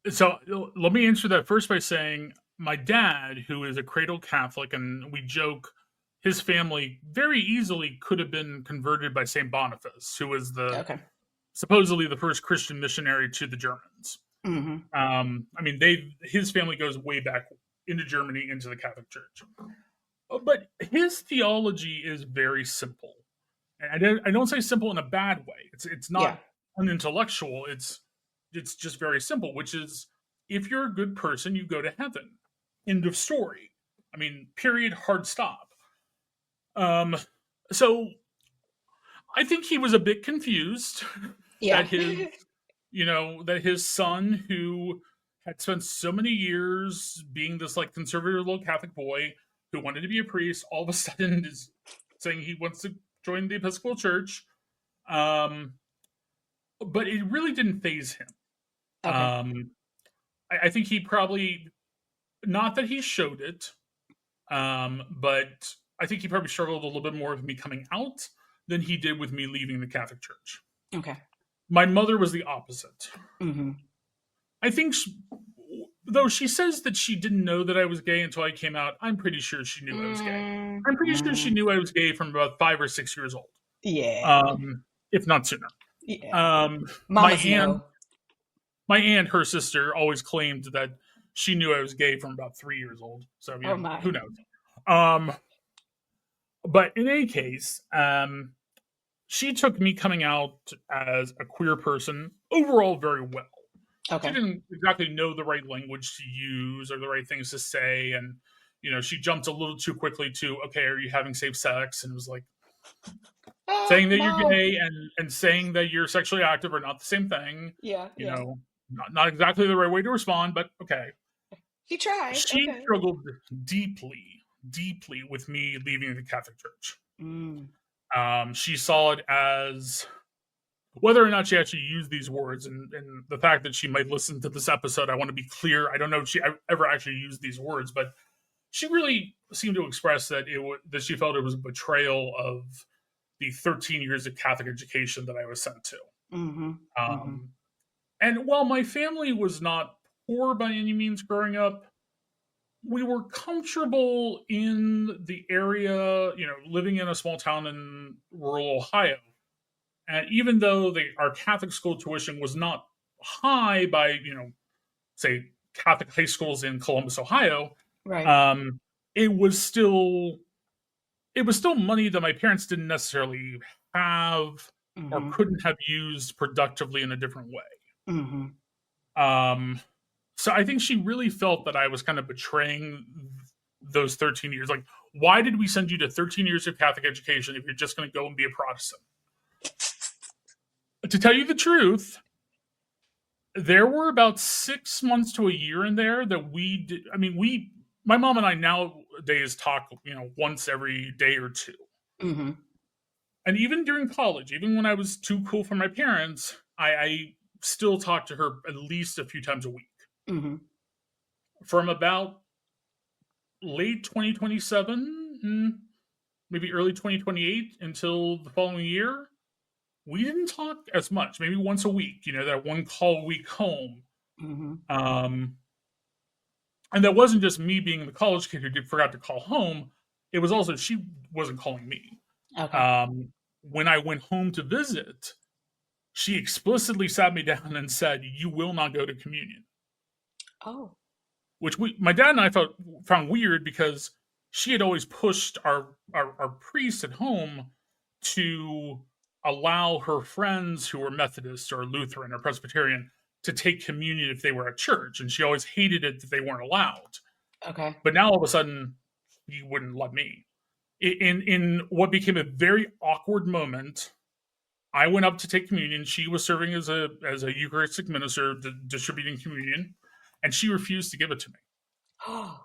[SPEAKER 2] So let me answer that first by saying my dad, who is a cradle Catholic, and we joke, his family very easily could have been converted by Saint Boniface, who was the
[SPEAKER 1] Okay.
[SPEAKER 2] supposedly the first Christian missionary to the Germans.
[SPEAKER 1] Mm-hmm.
[SPEAKER 2] I mean, his family goes way back into Germany, into the Catholic Church. But his theology is very simple. And I don't say simple in a bad way. It's
[SPEAKER 1] Yeah.
[SPEAKER 2] not unintellectual. It's just very simple, which is if you're a good person, you go to heaven. End of story. I mean, period, hard stop. Um, so I think he was a bit confused
[SPEAKER 1] Yeah.
[SPEAKER 2] that his son, who had spent so many years being this like conservative little Catholic boy who wanted to be a priest, all of a sudden is saying he wants to join the Episcopal Church. Um, but it really didn't phase him.
[SPEAKER 1] Okay.
[SPEAKER 2] Um, I think he probably, not that he showed it, but I think he probably struggled a little bit more with me coming out than he did with me leaving the Catholic Church.
[SPEAKER 1] Okay.
[SPEAKER 2] My mother was the opposite.
[SPEAKER 1] Mm-hmm.
[SPEAKER 2] I think though she says that she didn't know that I was gay until I came out, I'm pretty sure she knew I was gay.
[SPEAKER 1] Mm,
[SPEAKER 2] I'm pretty sure she
[SPEAKER 1] mm,
[SPEAKER 2] knew I was gay from about 5 or 6 years old,
[SPEAKER 1] yeah.
[SPEAKER 2] if not sooner.
[SPEAKER 1] Yeah.
[SPEAKER 2] Um, my
[SPEAKER 1] Mamas
[SPEAKER 2] aunt,
[SPEAKER 1] know.
[SPEAKER 2] my aunt, her sister, always claimed that she knew I was gay from about 3 years old. So
[SPEAKER 1] Oh my.
[SPEAKER 2] who knows? Um, but in any case, she took me coming out as a queer person overall very well. She
[SPEAKER 1] Okay.
[SPEAKER 2] didn't exactly know the right language to use or the right things to say, and she jumped a little too quickly to, okay, are you having safe sex? And it was like,
[SPEAKER 1] Ah,
[SPEAKER 2] saying that you're
[SPEAKER 1] mom.
[SPEAKER 2] gay and saying that you're sexually active are not the same thing.
[SPEAKER 1] Yeah,
[SPEAKER 2] You
[SPEAKER 1] yeah.
[SPEAKER 2] know, not exactly the right way to respond, but okay.
[SPEAKER 1] She tried.
[SPEAKER 2] She
[SPEAKER 1] Okay.
[SPEAKER 2] struggled deeply, deeply with me leaving the Catholic Church.
[SPEAKER 1] Mm.
[SPEAKER 2] She saw it as, whether or not she actually used these words, and the fact that she might listen to this episode, I want to be clear. I don't know if she ever actually used these words, but she really seemed to express that that she felt it was a betrayal of the 13 years of Catholic education that I was sent to.
[SPEAKER 1] Mm-hmm. Mm-hmm.
[SPEAKER 2] Um, and while my family was not poor by any means growing up, we were comfortable in the area, living in a small town in rural Ohio. And even though our Catholic school tuition was not high by, say, Catholic high schools in Columbus, Ohio,
[SPEAKER 1] Right.
[SPEAKER 2] um, it was still money that my parents didn't necessarily have or
[SPEAKER 1] Mm-hmm.
[SPEAKER 2] couldn't have used productively in a different way.
[SPEAKER 1] Mm-hmm.
[SPEAKER 2] Um, so I think she really felt that I was kind of betraying those 13 years. Like, why did we send you to 13 years of Catholic education if you're just going to go and be a Protestant? To tell you the truth, there were about 6 months to a year in there that we did. I mean, my mom and I nowadays talk, once every day or two.
[SPEAKER 1] Mm-hmm.
[SPEAKER 2] And even during college, even when I was too cool for my parents, I still talk to her at least a few times a week.
[SPEAKER 1] Mm-hmm.
[SPEAKER 2] From about late 2027, maybe early 2028 until the following year, we didn't talk as much, maybe once a week, that one call a week home.
[SPEAKER 1] Mm-hmm.
[SPEAKER 2] Um, and that wasn't just me being the college kid who forgot to call home. It was also she wasn't calling me.
[SPEAKER 1] Okay.
[SPEAKER 2] When I went home to visit, she explicitly sat me down and said, "You will not go to communion."
[SPEAKER 1] Oh.
[SPEAKER 2] Which my dad and I found weird because she had always pushed our priest at home to allow her friends who were Methodist or Lutheran or Presbyterian to take communion if they were at church, and she always hated it that they weren't allowed.
[SPEAKER 1] Okay.
[SPEAKER 2] But now all of a sudden, he wouldn't let me. In what became a very awkward moment, I went up to take communion. She was serving as a Eucharistic minister, distributing communion, and she refused to give it to me.
[SPEAKER 1] Oh.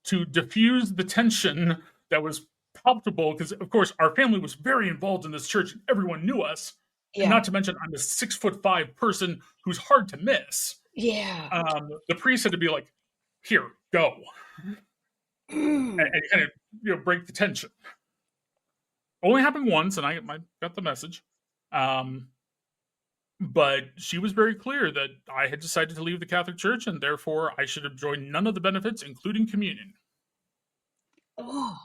[SPEAKER 2] To diffuse the tension that was palpable, because of course our family was very involved in this church and everyone knew us, and
[SPEAKER 1] Yeah.
[SPEAKER 2] not to mention I'm a 6'5" person who's hard to miss.
[SPEAKER 1] Yeah.
[SPEAKER 2] The priest had to be like, "Here, go,"
[SPEAKER 1] Mm.
[SPEAKER 2] and kind of break the tension. Only happened once, and I got the message. Um, but she was very clear that I had decided to leave the Catholic Church, and therefore I should enjoy none of the benefits, including communion.
[SPEAKER 1] Oh.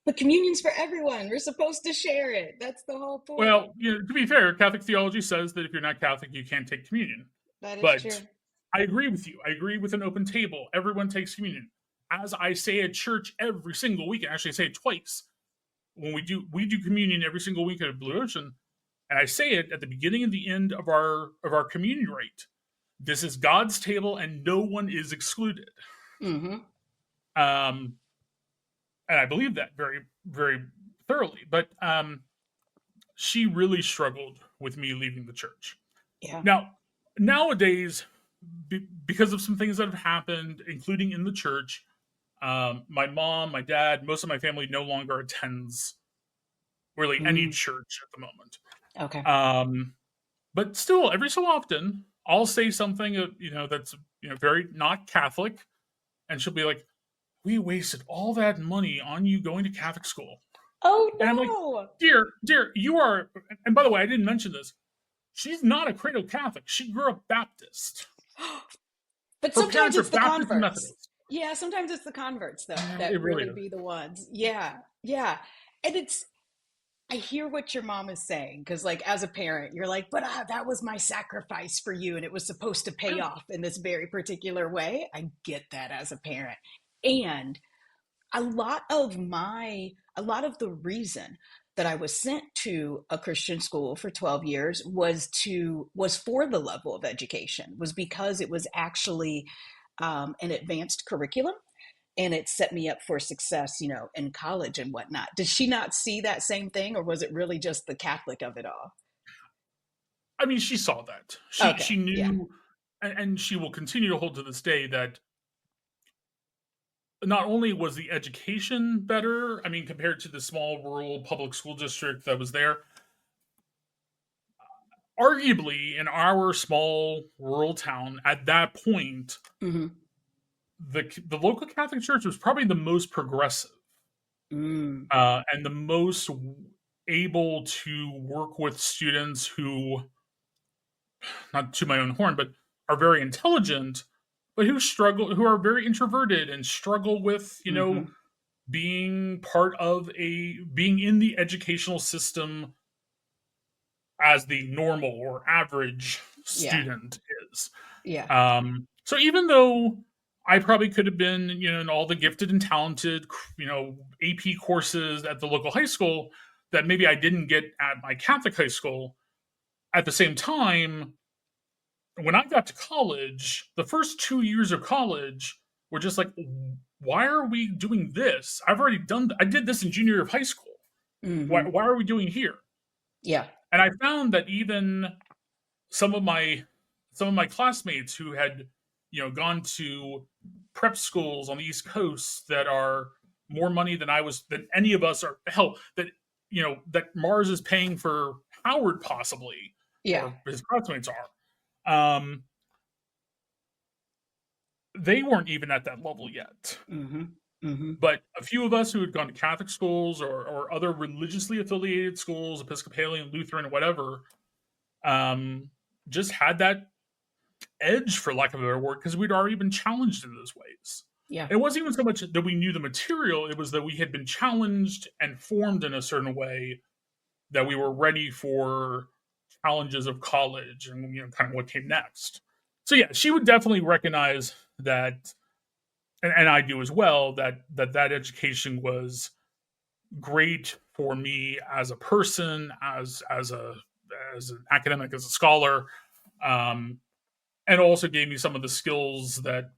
[SPEAKER 1] But communion's for everyone. We're supposed to share it. That's the whole point.
[SPEAKER 2] Well, to be fair, Catholic theology says that if you're not Catholic, you can't take communion.
[SPEAKER 1] That is true.
[SPEAKER 2] But I agree with you. I agree with an open table. Everyone takes communion. As I say at church every single week, and actually I say it twice. When we do communion every single week at Blue Ocean, and I say it at the beginning and the end of our communion rite. This is God's table, and no one is excluded.
[SPEAKER 1] Mm-hmm.
[SPEAKER 2] And I believe that very, very thoroughly. But she really struggled with me leaving the church.
[SPEAKER 1] Yeah.
[SPEAKER 2] Now, nowadays, because of some things that have happened, including in the church, my mom, my dad, most of my family no longer attends really any
[SPEAKER 1] Mm.
[SPEAKER 2] church at the moment.
[SPEAKER 1] Okay.
[SPEAKER 2] But still, every so often, I'll say something, that's very not Catholic, and she'll be like, "We wasted all that money on you going to Catholic school,"
[SPEAKER 1] Oh
[SPEAKER 2] and I'm like,
[SPEAKER 1] no.
[SPEAKER 2] "Dear, you are." And by the way, I didn't mention this. She's not a cradle Catholic. She grew up Baptist.
[SPEAKER 1] But
[SPEAKER 2] Her
[SPEAKER 1] sometimes
[SPEAKER 2] parents are
[SPEAKER 1] it's the
[SPEAKER 2] Baptist and
[SPEAKER 1] converts.
[SPEAKER 2] Methodist.
[SPEAKER 1] Yeah, sometimes it's the converts though that
[SPEAKER 2] It really
[SPEAKER 1] really
[SPEAKER 2] is.
[SPEAKER 1] be the ones. Yeah, yeah. And I hear what your mom is saying because, like, as a parent, you're like, but that was my sacrifice for you, and it was supposed to pay off in this very particular way. I get that as a parent, and a lot of the reason that I was sent to a Christian school for 12 years was for the level of education, was because it was actually an advanced curriculum and it set me up for success, in college and whatnot. Did she not see that same thing, or was it really just the Catholic of it all?
[SPEAKER 2] I mean, she saw that. She
[SPEAKER 1] Okay, yeah.
[SPEAKER 2] knew, and she will continue to hold to this day that not only was the education better, I mean, compared to the small rural public school district that was there, arguably in our small rural town at that point,
[SPEAKER 1] Mm-hmm.
[SPEAKER 2] the local Catholic Church was probably the most progressive
[SPEAKER 1] Mm.
[SPEAKER 2] and the most able to work with students who, not to my own horn, but are very intelligent, but who are very introverted and struggle with,
[SPEAKER 1] Mm-hmm.
[SPEAKER 2] being in the educational system as the normal or average
[SPEAKER 1] Yeah,
[SPEAKER 2] student is.
[SPEAKER 1] yeah,
[SPEAKER 2] So even though I probably could have been, in all the gifted and talented, AP courses at the local high school that maybe I didn't get at my Catholic high school, at the same time, when I got to college, the first 2 years of college were just like, why are we doing this? I did this in junior year of high school.
[SPEAKER 1] mm-hmm.
[SPEAKER 2] Why are we doing here?
[SPEAKER 1] Yeah,
[SPEAKER 2] And I found that even some of my some of my classmates who had gone to prep schools on the East Coast that are more money than any of us are, hell, that Mars is paying for Howard possibly,
[SPEAKER 1] yeah.
[SPEAKER 2] or his classmates are, they weren't even at that level yet.
[SPEAKER 1] Mm-hmm. Mm-hmm.
[SPEAKER 2] But a few of us who had gone to Catholic schools or other religiously affiliated schools, Episcopalian, Lutheran, whatever, um, just had that edge, for lack of a better word, because we'd already been challenged in those ways.
[SPEAKER 1] Yeah,
[SPEAKER 2] And it wasn't even so much that we knew the material, it was that we had been challenged and formed in a certain way that we were ready for challenges of college and kind of what came next. So yeah, she would definitely recognize that, and I do as well, that education was great for me as a person, as an academic, as a scholar, um, and also gave me some of the skills that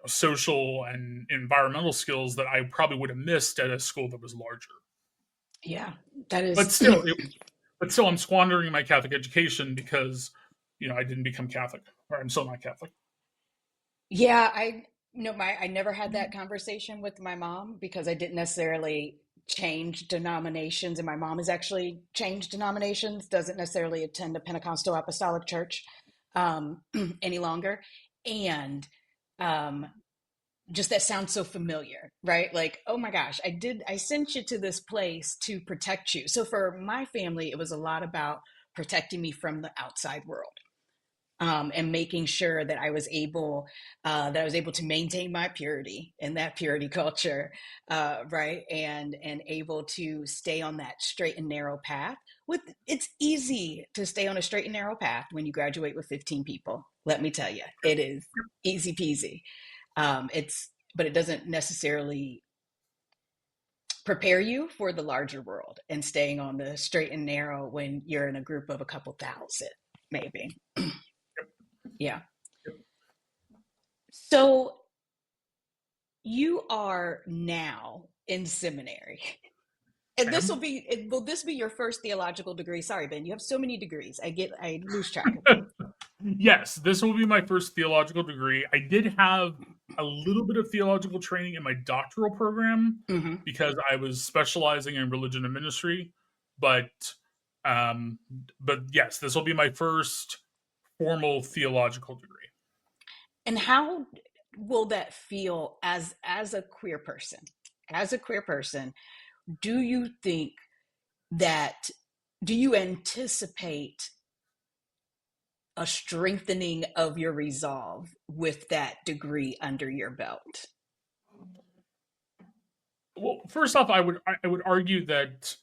[SPEAKER 2] social and environmental skills that I probably would have missed at a school that was larger.
[SPEAKER 1] yeah. That
[SPEAKER 2] But
[SPEAKER 1] is,
[SPEAKER 2] still, I'm squandering my Catholic education because I didn't become Catholic, or I'm still not Catholic.
[SPEAKER 1] yeah. I never had that conversation with my mom because I didn't necessarily change denominations, and my mom has actually changed denominations. Doesn't necessarily attend a Pentecostal Apostolic Church um, any longer, and um, just that sounds so familiar, right? Like, oh my gosh, I sent you to this place to protect you. So for my family, it was a lot about protecting me from the outside world. And making sure that I was able to maintain my purity in that purity culture, right, and able to stay on that straight and narrow path. It's easy to stay on a straight and narrow path when you graduate with 15 people. Let me tell you, it is easy peasy. But it doesn't necessarily prepare you for the larger world and staying on the straight and narrow when you're in a group of a couple thousand, maybe. Yeah. So you are now in seminary. And
[SPEAKER 2] I am.
[SPEAKER 1] will this be your first theological degree? Sorry, Ben, you have so many degrees. I lose track of them.
[SPEAKER 2] Yes, this will be my first theological degree. I did have a little bit of theological training in my doctoral program
[SPEAKER 1] Hmm.
[SPEAKER 2] because I was specializing in religion and ministry, but um, but yes, this will be my first formal theological degree.
[SPEAKER 1] And how will that feel as a queer person? As a queer person, do you think that do you anticipate a strengthening of your resolve with that degree under your belt?
[SPEAKER 2] Well, first off, I would argue that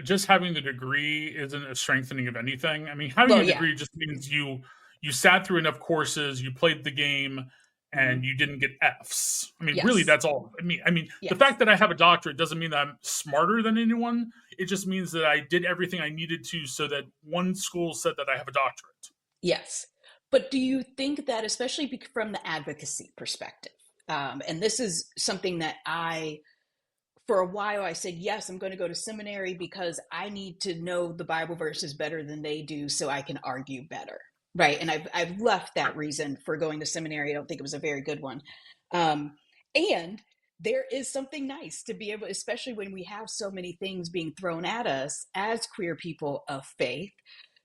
[SPEAKER 2] just having the degree isn't a strengthening of anything. I mean, having
[SPEAKER 1] Well,
[SPEAKER 2] a
[SPEAKER 1] yeah.
[SPEAKER 2] degree just means you sat through enough courses, you played the game,
[SPEAKER 1] Hmm.
[SPEAKER 2] and you didn't get Fs. I mean, really,
[SPEAKER 1] Yes.
[SPEAKER 2] that's all. I mean, the
[SPEAKER 1] Yes.
[SPEAKER 2] fact that I have a doctorate doesn't mean that I'm smarter than anyone. It just means that I did everything I needed to, so that one school said that I have a doctorate.
[SPEAKER 1] Yes. But do you think that, especially from the advocacy perspective, and this is something that for a while, I said, yes, I'm going to go to seminary because I need to know the Bible verses better than they do so I can argue better. Right. And I've left that reason for going to seminary. I don't think it was a very good one. Um, and there is something nice to be able, especially when we have so many things being thrown at us as queer people of faith,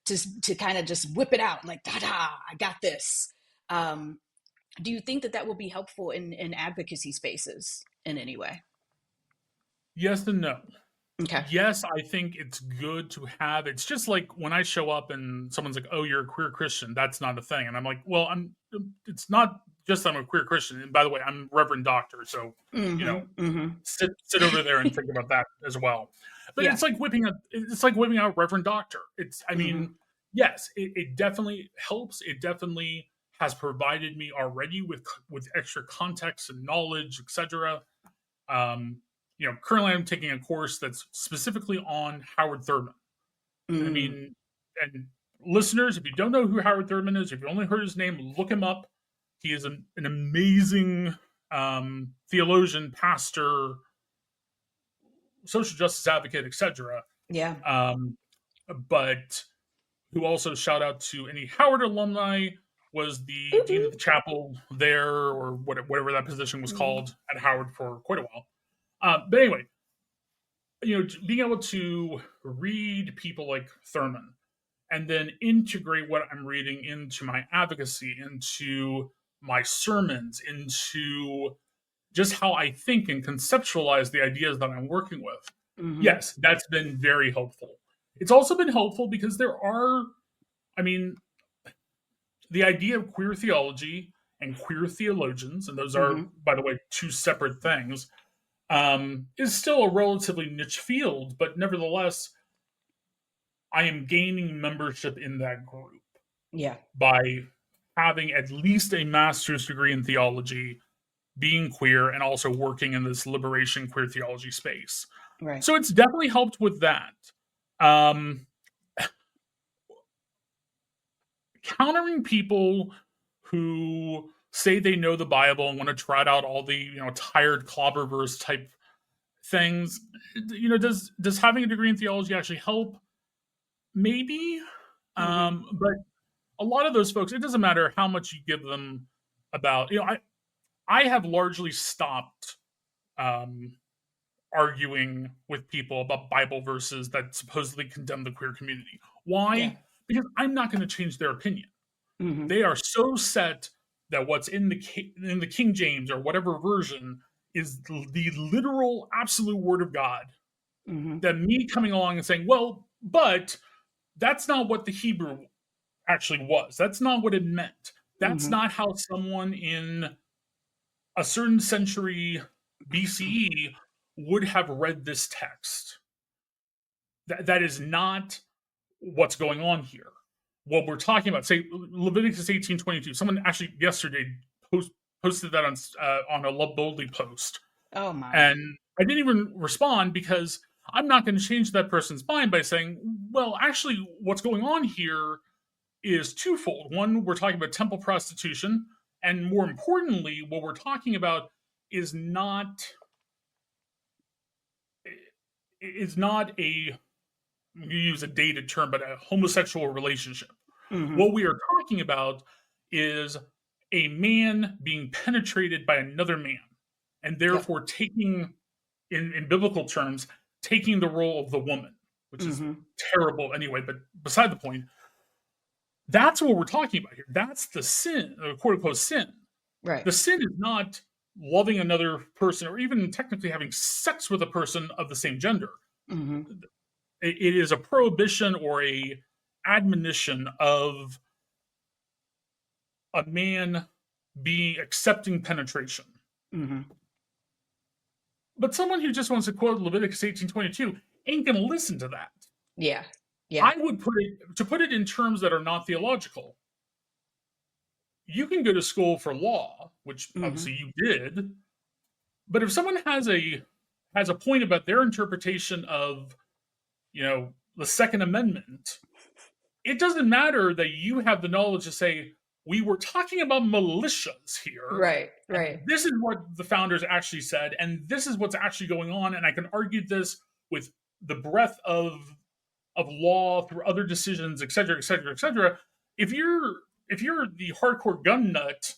[SPEAKER 1] to kind of just whip it out like, da da, I got this. Um, do you think that that will be helpful in advocacy spaces in any way?
[SPEAKER 2] Yes and no.
[SPEAKER 1] Okay.
[SPEAKER 2] Yes, I think it's good to have. It's just like when I show up and someone's like, "Oh, you're a queer Christian." That's not a thing, and I'm like, "Well, I'm. It's not just I'm a queer Christian." And by the way, I'm Reverend Doctor, so you know,
[SPEAKER 1] Mm-hmm. Mm-hmm.
[SPEAKER 2] sit over there and think about that as well. But
[SPEAKER 1] Yeah.
[SPEAKER 2] it's like whipping out Reverend Doctor. I
[SPEAKER 1] Mm-hmm.
[SPEAKER 2] mean, yes, it definitely helps. It definitely has provided me already with extra context and knowledge, etc. Um, currently I'm taking a course that's specifically on Howard Thurman. I
[SPEAKER 1] Mm.
[SPEAKER 2] mean, and listeners, if you don't know who Howard Thurman is, if you only heard his name, look him up. He is an amazing theologian, pastor, social justice advocate, etc.
[SPEAKER 1] Yeah.
[SPEAKER 2] Um, but who also shout out to any Howard alumni, was the
[SPEAKER 1] Ooh,
[SPEAKER 2] dean of the chapel there, or whatever that position was
[SPEAKER 1] ooh.
[SPEAKER 2] called at Howard for quite a while. But anyway, being able to read people like Thurman and then integrate what I'm reading into my advocacy, into my sermons, into just how I think and conceptualize the ideas that I'm working with.
[SPEAKER 1] Mm-hmm.
[SPEAKER 2] Yes, that's been very helpful. It's also been helpful because I mean, the idea of queer theology and queer theologians, and those are,
[SPEAKER 1] Mm-hmm.
[SPEAKER 2] by the way, two separate things, is still a relatively niche field, but nevertheless, I am gaining membership in that group
[SPEAKER 1] Yeah.
[SPEAKER 2] by having at least a master's degree in theology, being queer, and also working in this liberation queer theology space.
[SPEAKER 1] Right.
[SPEAKER 2] So it's definitely helped with that. Um, Countering people who say they know the Bible and want to trot out all the tired clobberverse type things, does having a degree in theology actually help? Maybe,
[SPEAKER 1] Mm-hmm.
[SPEAKER 2] but a lot of those folks, it doesn't matter how much you give them about, I have largely stopped um, arguing with people about Bible verses that supposedly condemn the queer community.
[SPEAKER 1] Yeah.
[SPEAKER 2] Why? Because I'm not going to change their opinion.
[SPEAKER 1] Mm-hmm.
[SPEAKER 2] They are so set that what's in the King James or whatever version is the literal absolute word of God,
[SPEAKER 1] Mm-hmm.
[SPEAKER 2] that me coming along and saying, well, but that's not what the Hebrew actually was. That's not what it meant. That's
[SPEAKER 1] Mm-hmm.
[SPEAKER 2] not how someone in a certain century BCE would have read this text. That is not what's going on here. What we're talking about, say Leviticus 18:22. Someone actually yesterday posted that on a Love Boldly post,
[SPEAKER 1] Oh my.
[SPEAKER 2] and I didn't even respond because I'm not going to change that person's mind by saying, well, actually, what's going on here is twofold. One, we're talking about temple prostitution, and more importantly, what we're talking about is not a, you use a dated term, but a homosexual relationship.
[SPEAKER 1] Mm-hmm.
[SPEAKER 2] What we are talking about is a man being penetrated by another man, and
[SPEAKER 1] Yep.
[SPEAKER 2] therefore taking, in biblical terms, taking the role of the woman, which is
[SPEAKER 1] Mm-hmm.
[SPEAKER 2] terrible anyway. But beside the point, that's what we're talking about here. That's the sin, quote unquote sin.
[SPEAKER 1] Right.
[SPEAKER 2] The sin is not loving another person or even technically having sex with a person of the same gender.
[SPEAKER 1] Mm-hmm.
[SPEAKER 2] It is a prohibition or a admonition of a man being accepting penetration.
[SPEAKER 1] Mm-hmm.
[SPEAKER 2] But someone who just wants to quote Leviticus 18:22 ain't going to listen to that.
[SPEAKER 1] Yeah. Yeah.
[SPEAKER 2] I would put it in terms that are not theological. You can go to school for law, which
[SPEAKER 1] Mm-hmm.
[SPEAKER 2] obviously you did, but if someone has a point about their interpretation of, the Second Amendment, it doesn't matter that you have the knowledge to say we were talking about militias here,
[SPEAKER 1] Right.
[SPEAKER 2] and
[SPEAKER 1] Right.
[SPEAKER 2] this is what the founders actually said, and this is what's actually going on, and I can argue this with the breadth of law through other decisions, et cetera, et cetera, et cetera. If you're the hardcore gun nut,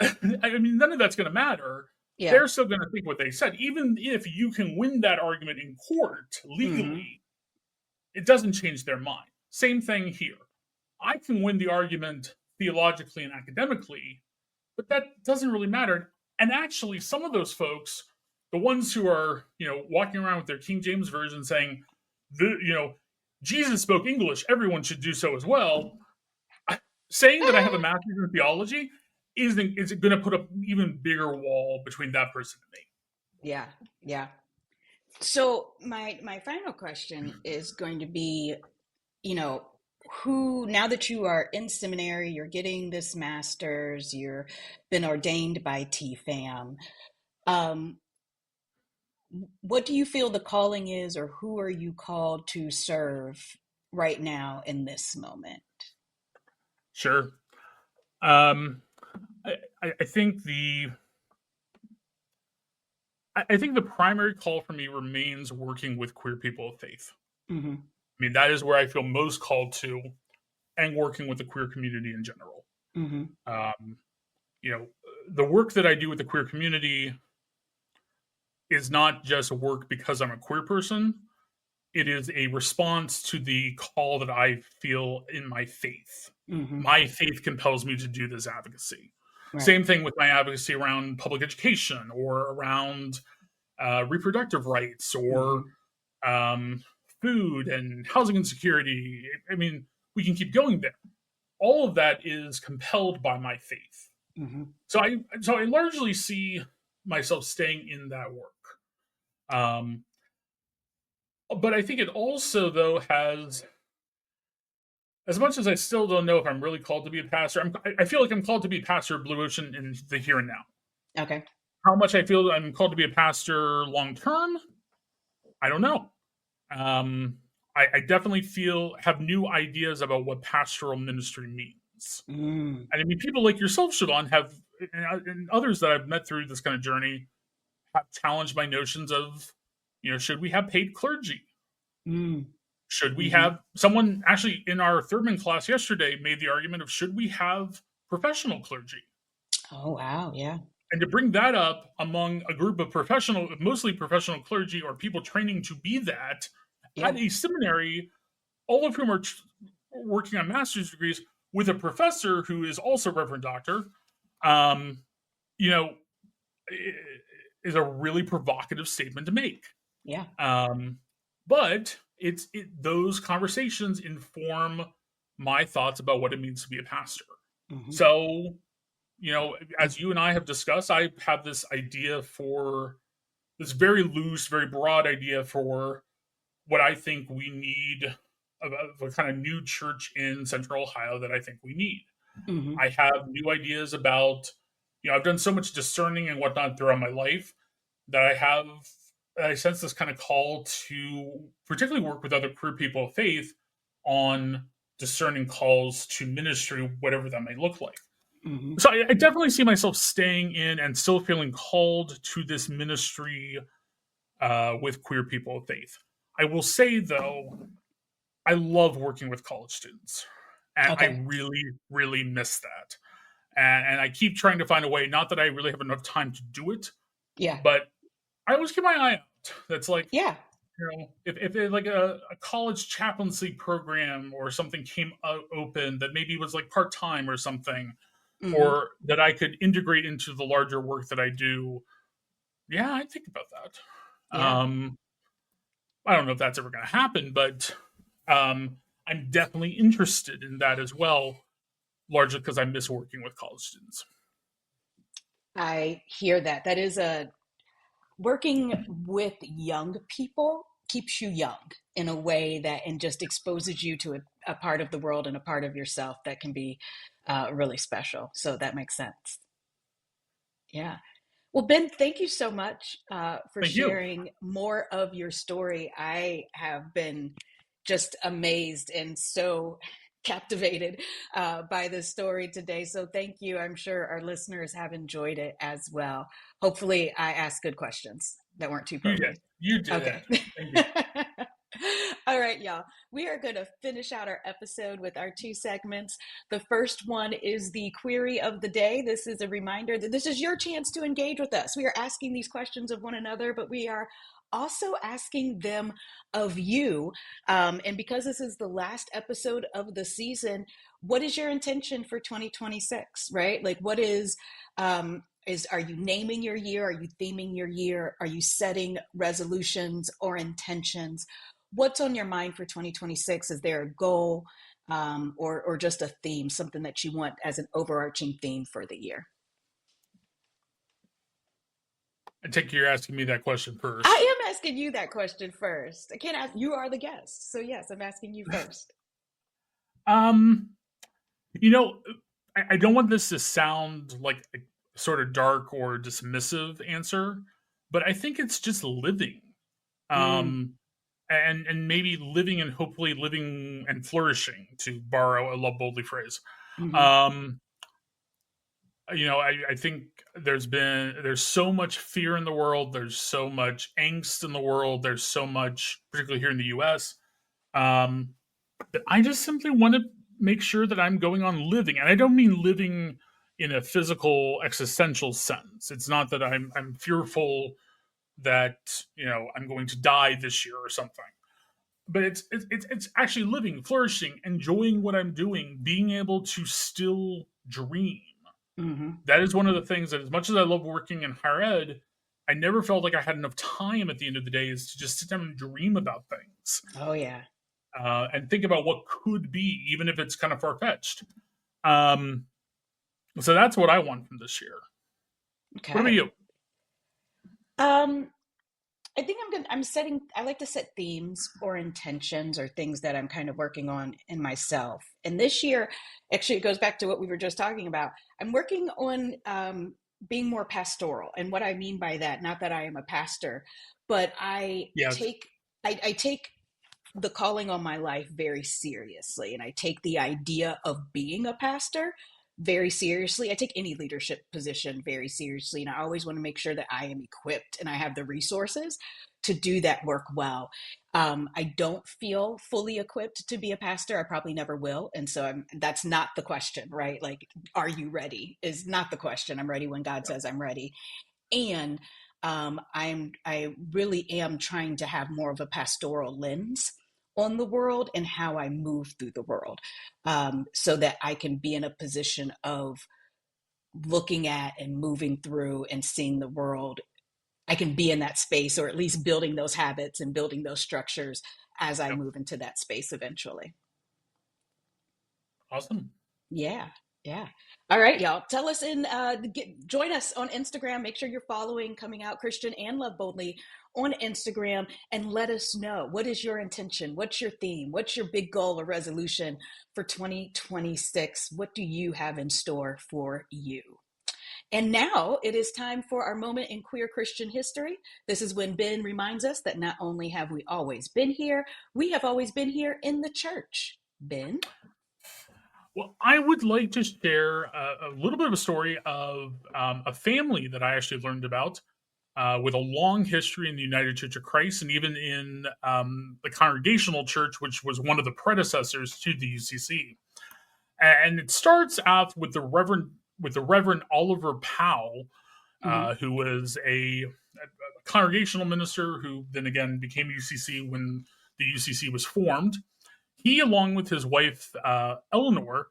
[SPEAKER 2] I mean, none of that's going to matter.
[SPEAKER 1] Yeah.
[SPEAKER 2] They're still going to think what they said, even if you can win that argument in court
[SPEAKER 1] Mm-hmm.
[SPEAKER 2] legally. It doesn't change their mind. Same thing here. I can win the argument theologically and academically, but that doesn't really matter. And actually, some of those folks, the ones who are, walking around with their King James version saying, Jesus spoke English, everyone should do so as well. Saying that I have a master's in theology is going to put up an even bigger wall between that person and me.
[SPEAKER 1] Yeah. Yeah. So my final question is going to be, you know, who, now that you are in seminary, you're getting this master's, you're been ordained by TFAM, um, what do you feel the calling is, or who are you called to serve right now in this moment?
[SPEAKER 2] Sure. Um, I think I think the primary call for me remains working with queer people of faith.
[SPEAKER 1] Mm-hmm.
[SPEAKER 2] I mean, that is where I feel most called to, and working with the queer community in general.
[SPEAKER 1] Mm-hmm.
[SPEAKER 2] Um, you know, the work that I do with the queer community is not just work because I'm a queer person. It is a response to the call that I feel in my faith.
[SPEAKER 1] Mm-hmm.
[SPEAKER 2] My faith compels me to do this advocacy.
[SPEAKER 1] Right.
[SPEAKER 2] Same thing with my advocacy around public education or around reproductive rights or
[SPEAKER 1] Mm-hmm.
[SPEAKER 2] um, food and housing insecurity. I mean, we can keep going there. All of that is compelled by my faith.
[SPEAKER 1] Mm-hmm.
[SPEAKER 2] So I largely see myself staying in that work. Um, but I think it also though has, as much as I still don't know if I'm really called to be a pastor, I feel like I'm called to be a pastor of Blue Ocean in the here and now.
[SPEAKER 1] Okay.
[SPEAKER 2] How much I feel I'm called to be a pastor long term, I don't know. Um, I definitely have new ideas about what pastoral ministry means.
[SPEAKER 1] Mm.
[SPEAKER 2] And I mean, people like yourself, Siobhan, and others that I've met through this kind of journey have challenged my notions of, should we have paid clergy?
[SPEAKER 1] Mm.
[SPEAKER 2] Should we
[SPEAKER 1] Mm-hmm.
[SPEAKER 2] have someone actually in our Thurman class yesterday made the argument of should we have professional clergy?
[SPEAKER 1] Oh, wow. Yeah.
[SPEAKER 2] And to bring that up among a group of mostly professional clergy or people training to be that
[SPEAKER 1] Yeah.
[SPEAKER 2] at a seminary, all of whom are working on master's degrees with a professor who is also Reverend Doctor, um, you know, is a really provocative statement to make.
[SPEAKER 1] Yeah.
[SPEAKER 2] Um, but those conversations inform my thoughts about what it means to be a pastor.
[SPEAKER 1] Mm-hmm.
[SPEAKER 2] So, as you and I have discussed, I have this idea for this very loose, very broad idea for what I think we need of a kind of new church in Central Ohio that I think we need.
[SPEAKER 1] Mm-hmm.
[SPEAKER 2] I have new ideas about, I've done so much discerning and whatnot throughout my life that I sense this kind of call to particularly work with other queer people of faith on discerning calls to ministry, whatever that may look like.
[SPEAKER 1] Mm-hmm.
[SPEAKER 2] So I definitely see myself staying in and still feeling called to this ministry with queer people of faith. I will say, though, I love working with college students, and I
[SPEAKER 1] Okay.
[SPEAKER 2] really, really miss that. And I keep trying to find a way, not that I really have enough time to do it,
[SPEAKER 1] Yeah.
[SPEAKER 2] but I always keep my eye out. That's like,
[SPEAKER 1] Yeah.
[SPEAKER 2] if it, like a college chaplaincy program or something came open that maybe was like part time or something,
[SPEAKER 1] Mm-hmm.
[SPEAKER 2] or that I could integrate into the larger work that I do, yeah, I think about that.
[SPEAKER 1] Yeah.
[SPEAKER 2] I don't know if that's ever going to happen, but I'm definitely interested in that as well. largely because I miss working with college students.
[SPEAKER 1] I hear that. That is a working with young people keeps you young in a way that and just exposes you to a part of the world and a part of yourself that can be really special. So that makes sense. Yeah. Well, Ben, thank you so much for
[SPEAKER 2] Thank you.
[SPEAKER 1] sharing more of your story. I have been just amazed and so captivated by this story today. So thank you. I'm sure our listeners have enjoyed it as well. Hopefully, I asked good questions that weren't too
[SPEAKER 2] You did.
[SPEAKER 1] probing.
[SPEAKER 2] You did it.
[SPEAKER 1] Okay.
[SPEAKER 2] Thank you.
[SPEAKER 1] All right, y'all. We are going to finish out our episode with our two segments. The first one is the query of the day. This is a reminder that this is your chance to engage with us. We are asking these questions of one another, but we are also asking them of you. And because this is the last episode of the season, what is your intention for 2026, right? Like, what are you naming your year? Are you theming your year? Are you setting resolutions or intentions? What's on your mind for 2026? Is there a goal or just a theme, something that you want as an overarching theme for the year?
[SPEAKER 2] I take you're asking me that question first.
[SPEAKER 1] I am asking you that question first. I can't ask, you are the guest. So, yes, I'm asking you first.
[SPEAKER 2] Um, you know, I don't want this to sound like a sort of dark or dismissive answer, but I think it's just living.
[SPEAKER 1] Mm,
[SPEAKER 2] Um, and maybe living and hopefully living and flourishing, to borrow a Love Boldly phrase.
[SPEAKER 1] mm-hmm,
[SPEAKER 2] Um, I think there's so much fear in the world, there's so much angst in the world, there's so much, particularly here in the US, um, that I just simply want to make sure that I'm going on living. And I don't mean living in a physical existential sense. It's not that I'm fearful that, I'm going to die this year or something. But it's actually living, flourishing, enjoying what I'm doing, being able to still dream.
[SPEAKER 1] mm-hmm.
[SPEAKER 2] That is one of the things that, as much as I love working in higher ed, I never felt like I had enough time at the end of the day is to just sit down and dream about things,
[SPEAKER 1] Oh, yeah.
[SPEAKER 2] and think about what could be, even if it's kind of far fetched. Um, so that's what I want from this year. What about
[SPEAKER 1] Okay.
[SPEAKER 2] you?
[SPEAKER 1] Um, I think I like to set themes or intentions or things that I'm kind of working on in myself. And this year, actually, it goes back to what we were just talking about. I'm working on being more pastoral. And what I mean by that, not that I am a pastor, but
[SPEAKER 2] Yes.
[SPEAKER 1] I take the calling on my life very seriously. And I take the idea of being a pastor very seriously. I take any leadership position very seriously. And I always want to make sure that I am equipped and I have the resources to do that work well. I don't feel fully equipped to be a pastor. I probably never will. And so that's not the question, right? Like, are you ready? Is not the question. I'm ready when God says I'm ready. And I really am trying to have more of a pastoral lens on the world and how I move through the world, so that I can be in a position of looking at and moving through and seeing the world. I can be in that space, or at least building those habits and building those structures as I
[SPEAKER 2] Yep.
[SPEAKER 1] move into that space eventually.
[SPEAKER 2] Awesome.
[SPEAKER 1] Yeah, yeah. All right, y'all. Tell us join us on Instagram. Make sure you're following Coming Out Christian and Love Boldly on Instagram, and let us know, what is your intention? What's your theme? What's your big goal or resolution for 2026? What do you have in store for you? And now it is time for our moment in queer Christian history. This is when Ben reminds us that not only have we always been here, we have always been here in the church. Ben?
[SPEAKER 2] Well, I would like to share a little bit of a story of a family that I actually learned about, with a long history in the United Church of Christ, and even in the Congregational Church, which was one of the predecessors to the UCC. And it starts out with the Reverend Oliver Powell,
[SPEAKER 1] Mm-hmm.
[SPEAKER 2] who was a congregational minister who then again became UCC when the UCC was formed. He, along with his wife Eleanor,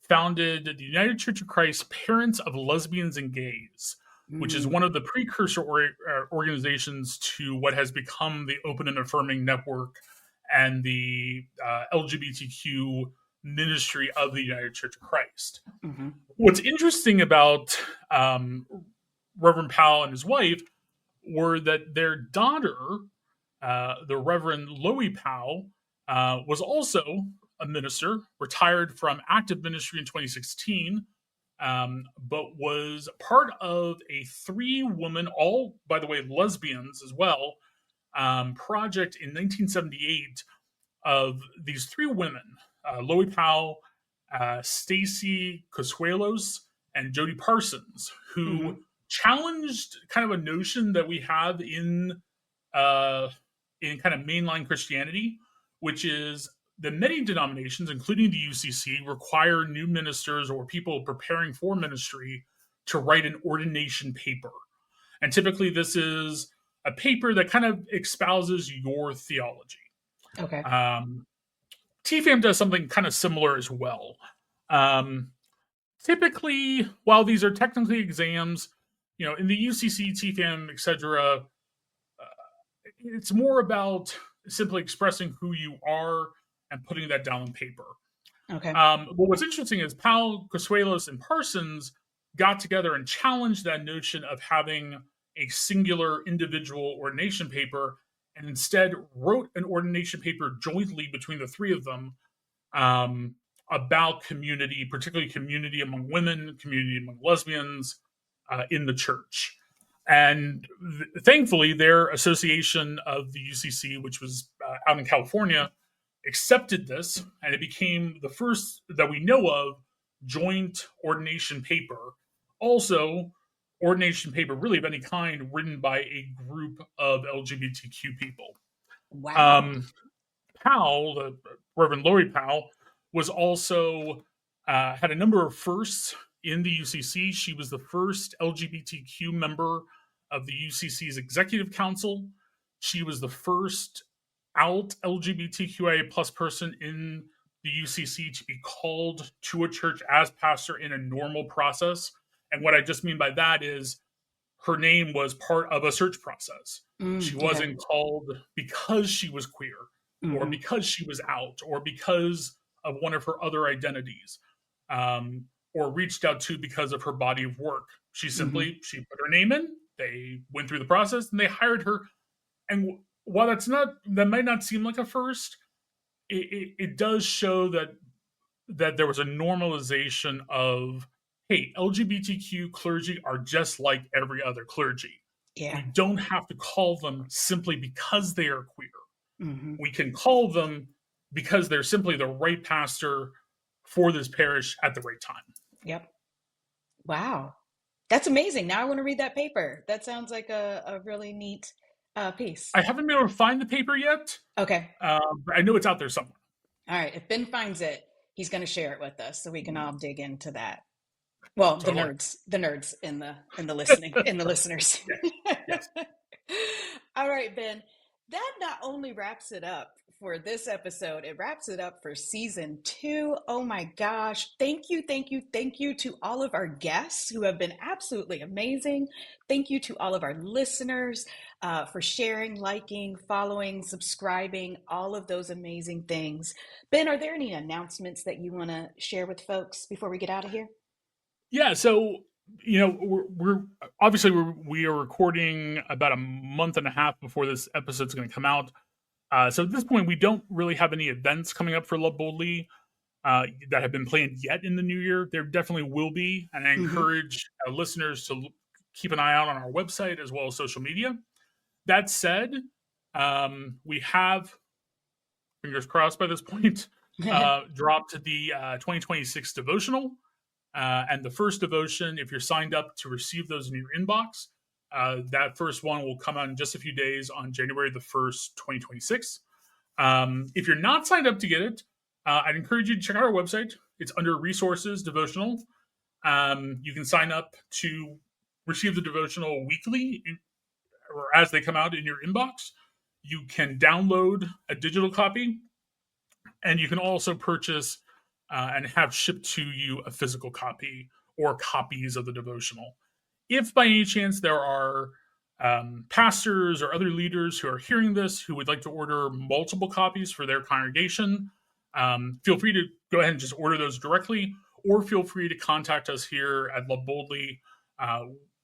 [SPEAKER 2] founded the United Church of Christ Parents of Lesbians and Gays, which is
[SPEAKER 1] Mm,
[SPEAKER 2] one of the precursor organizations to what has become the Open and Affirming Network and the LGBTQ ministry of the United Church of Christ.
[SPEAKER 1] Mm-hmm.
[SPEAKER 2] What's interesting about Reverend Powell and his wife were that their daughter, the Reverend Loie Powell, was also a minister, retired from active ministry in 2016, but was part of a 3-woman, all, by the way, lesbians as well, project in 1978 of these 3 women, Loie Powell, Stacy Consuelos, and Jody Parsons,
[SPEAKER 1] Mm-hmm.
[SPEAKER 2] who challenged kind of a notion that we have uh, in kind of mainline Christianity, which is that many denominations, including the UCC, require new ministers or people preparing for ministry to write an ordination paper. And typically, this is a paper that kind of espouses your theology.
[SPEAKER 1] Okay.
[SPEAKER 2] Um, TFAM does something kind of similar as well. Um, Typically, while these are technically exams, in the UCC, TFAM, etc., it's more about simply expressing who you are and putting that down on paper.
[SPEAKER 1] Okay.
[SPEAKER 2] But what's interesting is Powell, Consuelos, and Parsons got together and challenged that notion of having a singular individual ordination paper and instead wrote an ordination paper jointly between the 3 of them, um, about community, particularly community among women, community among lesbians in the church. And thankfully, their association of the UCC, which was out in California, accepted this, and it became the first that we know of joint ordination paper. Also, ordination paper, really of any kind, written by a group of LGBTQ people.
[SPEAKER 1] Wow.
[SPEAKER 2] Um, Powell, the Reverend Loie Powell, was also had a number of firsts in the UCC. She was the first LGBTQ member of the UCC's executive council. She was the first out LGBTQIA plus person in the UCC to be called to a church as pastor in a normal process. And what I just mean by that is her name was part of a search process. She
[SPEAKER 1] Okay.
[SPEAKER 2] wasn't called because she was queer or
[SPEAKER 1] Mm-hmm.
[SPEAKER 2] because she was out or because of one of her other identities, or reached out to because of her body of work.
[SPEAKER 1] Mm-hmm.
[SPEAKER 2] She put her name in, they went through the process, and they hired her. And while that might not seem like a first, it does show that there was a normalization of, hey, LGBTQ clergy are just like every other clergy.
[SPEAKER 1] Yeah.
[SPEAKER 2] We don't have to call them simply because they are queer.
[SPEAKER 1] Mm-hmm.
[SPEAKER 2] We can call them because they're simply the right pastor for this parish at the right time.
[SPEAKER 1] Yep. Wow. That's amazing. Now I want to read that paper. That sounds like a really neat piece.
[SPEAKER 2] I haven't been able to find the paper yet,
[SPEAKER 1] Okay.
[SPEAKER 2] but I know it's out there somewhere.
[SPEAKER 1] All right. If Ben finds it, he's going to share it with us so we can all dig into that. Well,
[SPEAKER 2] Totally.
[SPEAKER 1] the nerds in the listening in the listeners.
[SPEAKER 2] Yes. Yes.
[SPEAKER 1] All right, Ben. That not only wraps it up for this episode, it wraps it up for season 2. Oh my gosh. Thank you, thank you, thank you to all of our guests who have been absolutely amazing. Thank you to all of our listeners for sharing, liking, following, subscribing, all of those amazing things. Ben, are there any announcements that you want to share with folks before we get out of here?
[SPEAKER 2] Yeah. So, we're obviously we are recording about a month and a half before this episode's going to come out. So at this point, we don't really have any events coming up for Love Boldly that have been planned yet in the new year. There definitely will be, and I
[SPEAKER 1] Mm-hmm.
[SPEAKER 2] encourage listeners to keep an eye out on our website as well as social media. That said, we have, fingers crossed by this point, dropped the 2026 devotional. And the first devotion, if you're signed up to receive those in your inbox, that first one will come out in just a few days on January the 1st, 2026. If you're not signed up to get it, I'd encourage you to check out our website. It's under Resources Devotional. You can sign up to receive the devotional weekly or as they come out in your inbox. You can download a digital copy, and you can also purchase and have shipped to you a physical copy or copies of the devotional. If by any chance there are pastors or other leaders who are hearing this who would like to order multiple copies for their congregation, Feel free to go ahead and just order those directly, or feel free to contact us here at Love Boldly.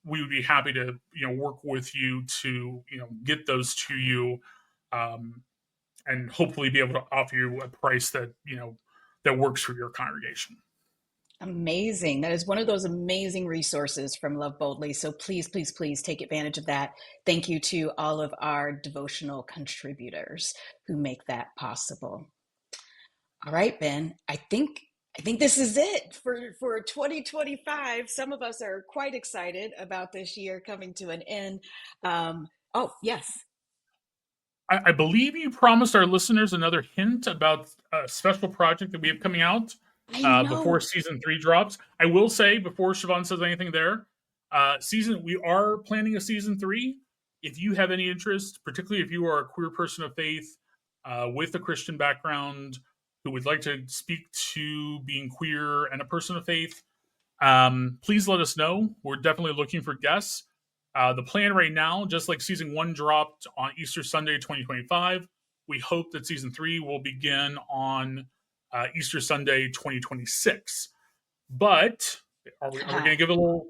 [SPEAKER 2] We would be happy to work with you to get those to you, and hopefully be able to offer you a price that that works for your congregation.
[SPEAKER 1] Amazing. That is one of those amazing resources from Love Boldly. So please, please, please take advantage of that. Thank you to all of our devotional contributors who make that possible. All right, Ben, I think this is it for 2025. Some of us are quite excited about this year coming to an end. Oh, yes.
[SPEAKER 2] I believe you promised our listeners another hint about a special project that we have coming out
[SPEAKER 1] I
[SPEAKER 2] before
[SPEAKER 1] know.
[SPEAKER 2] season 3 drops. I will say, before Siobhan says anything there, we are planning a season 3. If you have any interest, particularly if you are a queer person of faith with a Christian background who would like to speak to being queer and a person of faith, please let us know. We're definitely looking for guests. The plan right now, just like season 1 dropped on Easter Sunday 2025, we hope that season 3 will begin on Easter Sunday 2026. But are we going to give a little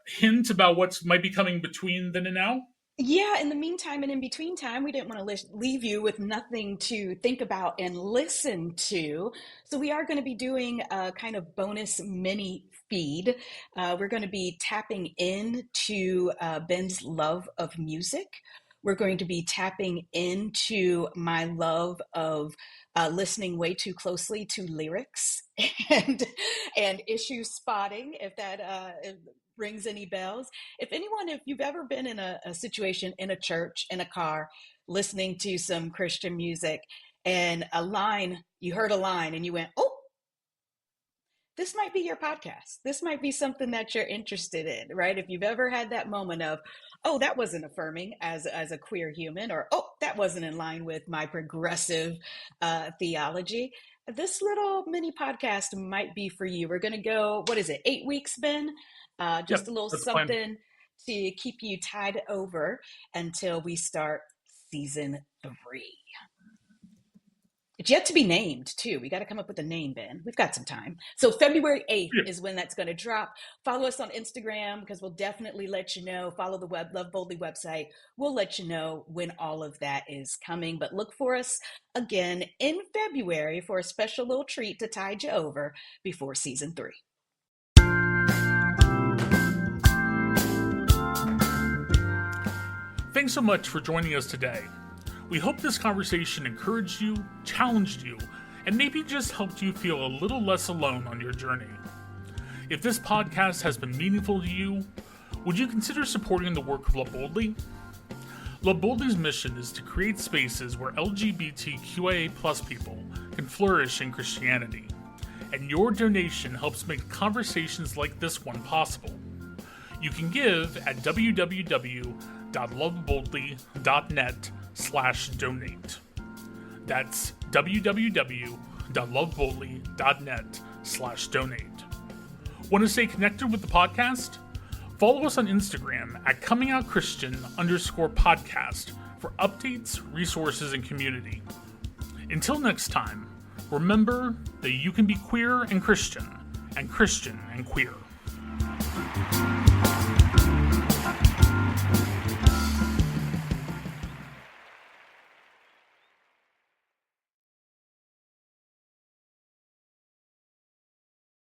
[SPEAKER 2] hint about what might be coming between then and now?
[SPEAKER 1] Yeah, in the meantime and in between time, we didn't want to leave you with nothing to think about and listen to. So we are going to be doing a kind of bonus mini feed. We're going to be tapping into Ben's love of music. We're going to be tapping into my love of listening way too closely to lyrics and issue spotting, if that rings any bells. If you've ever been in a situation in a church, in a car, listening to some Christian music, and you heard a line and you went, oh, this might be your podcast. This might be something that you're interested in, right? If you've ever had that moment of, oh, that wasn't affirming as a queer human, or, oh, that wasn't in line with my progressive theology, this little mini podcast might be for you. We're going to go, 8 weeks, Ben? Just
[SPEAKER 2] Yep,
[SPEAKER 1] a little
[SPEAKER 2] that's the plan.
[SPEAKER 1] something to keep you tied over until we start season 3. It's yet to be named, too. We got to come up with a name, Ben. We've got some time. So February 8th is when that's going to drop. Follow us on Instagram, because we'll definitely let you know. Follow the Love Boldly website. We'll let you know when all of that is coming. But look for us again in February for a special little treat to tide you over before season 3.
[SPEAKER 2] Thanks so much for joining us today. We hope this conversation encouraged you, challenged you, and maybe just helped you feel a little less alone on your journey. If this podcast has been meaningful to you, would you consider supporting the work of Love Boldly? Love Boldly's mission is to create spaces where LGBTQIA+ people can flourish in Christianity, and your donation helps make conversations like this one possible. You can give at www.loveboldly.net/donate. That's www.loveboldly.net/donate. Want to stay connected with the podcast? Follow us on Instagram at comingoutchristian_podcast for updates, resources, and community. Until next time, remember that you can be queer and Christian and queer.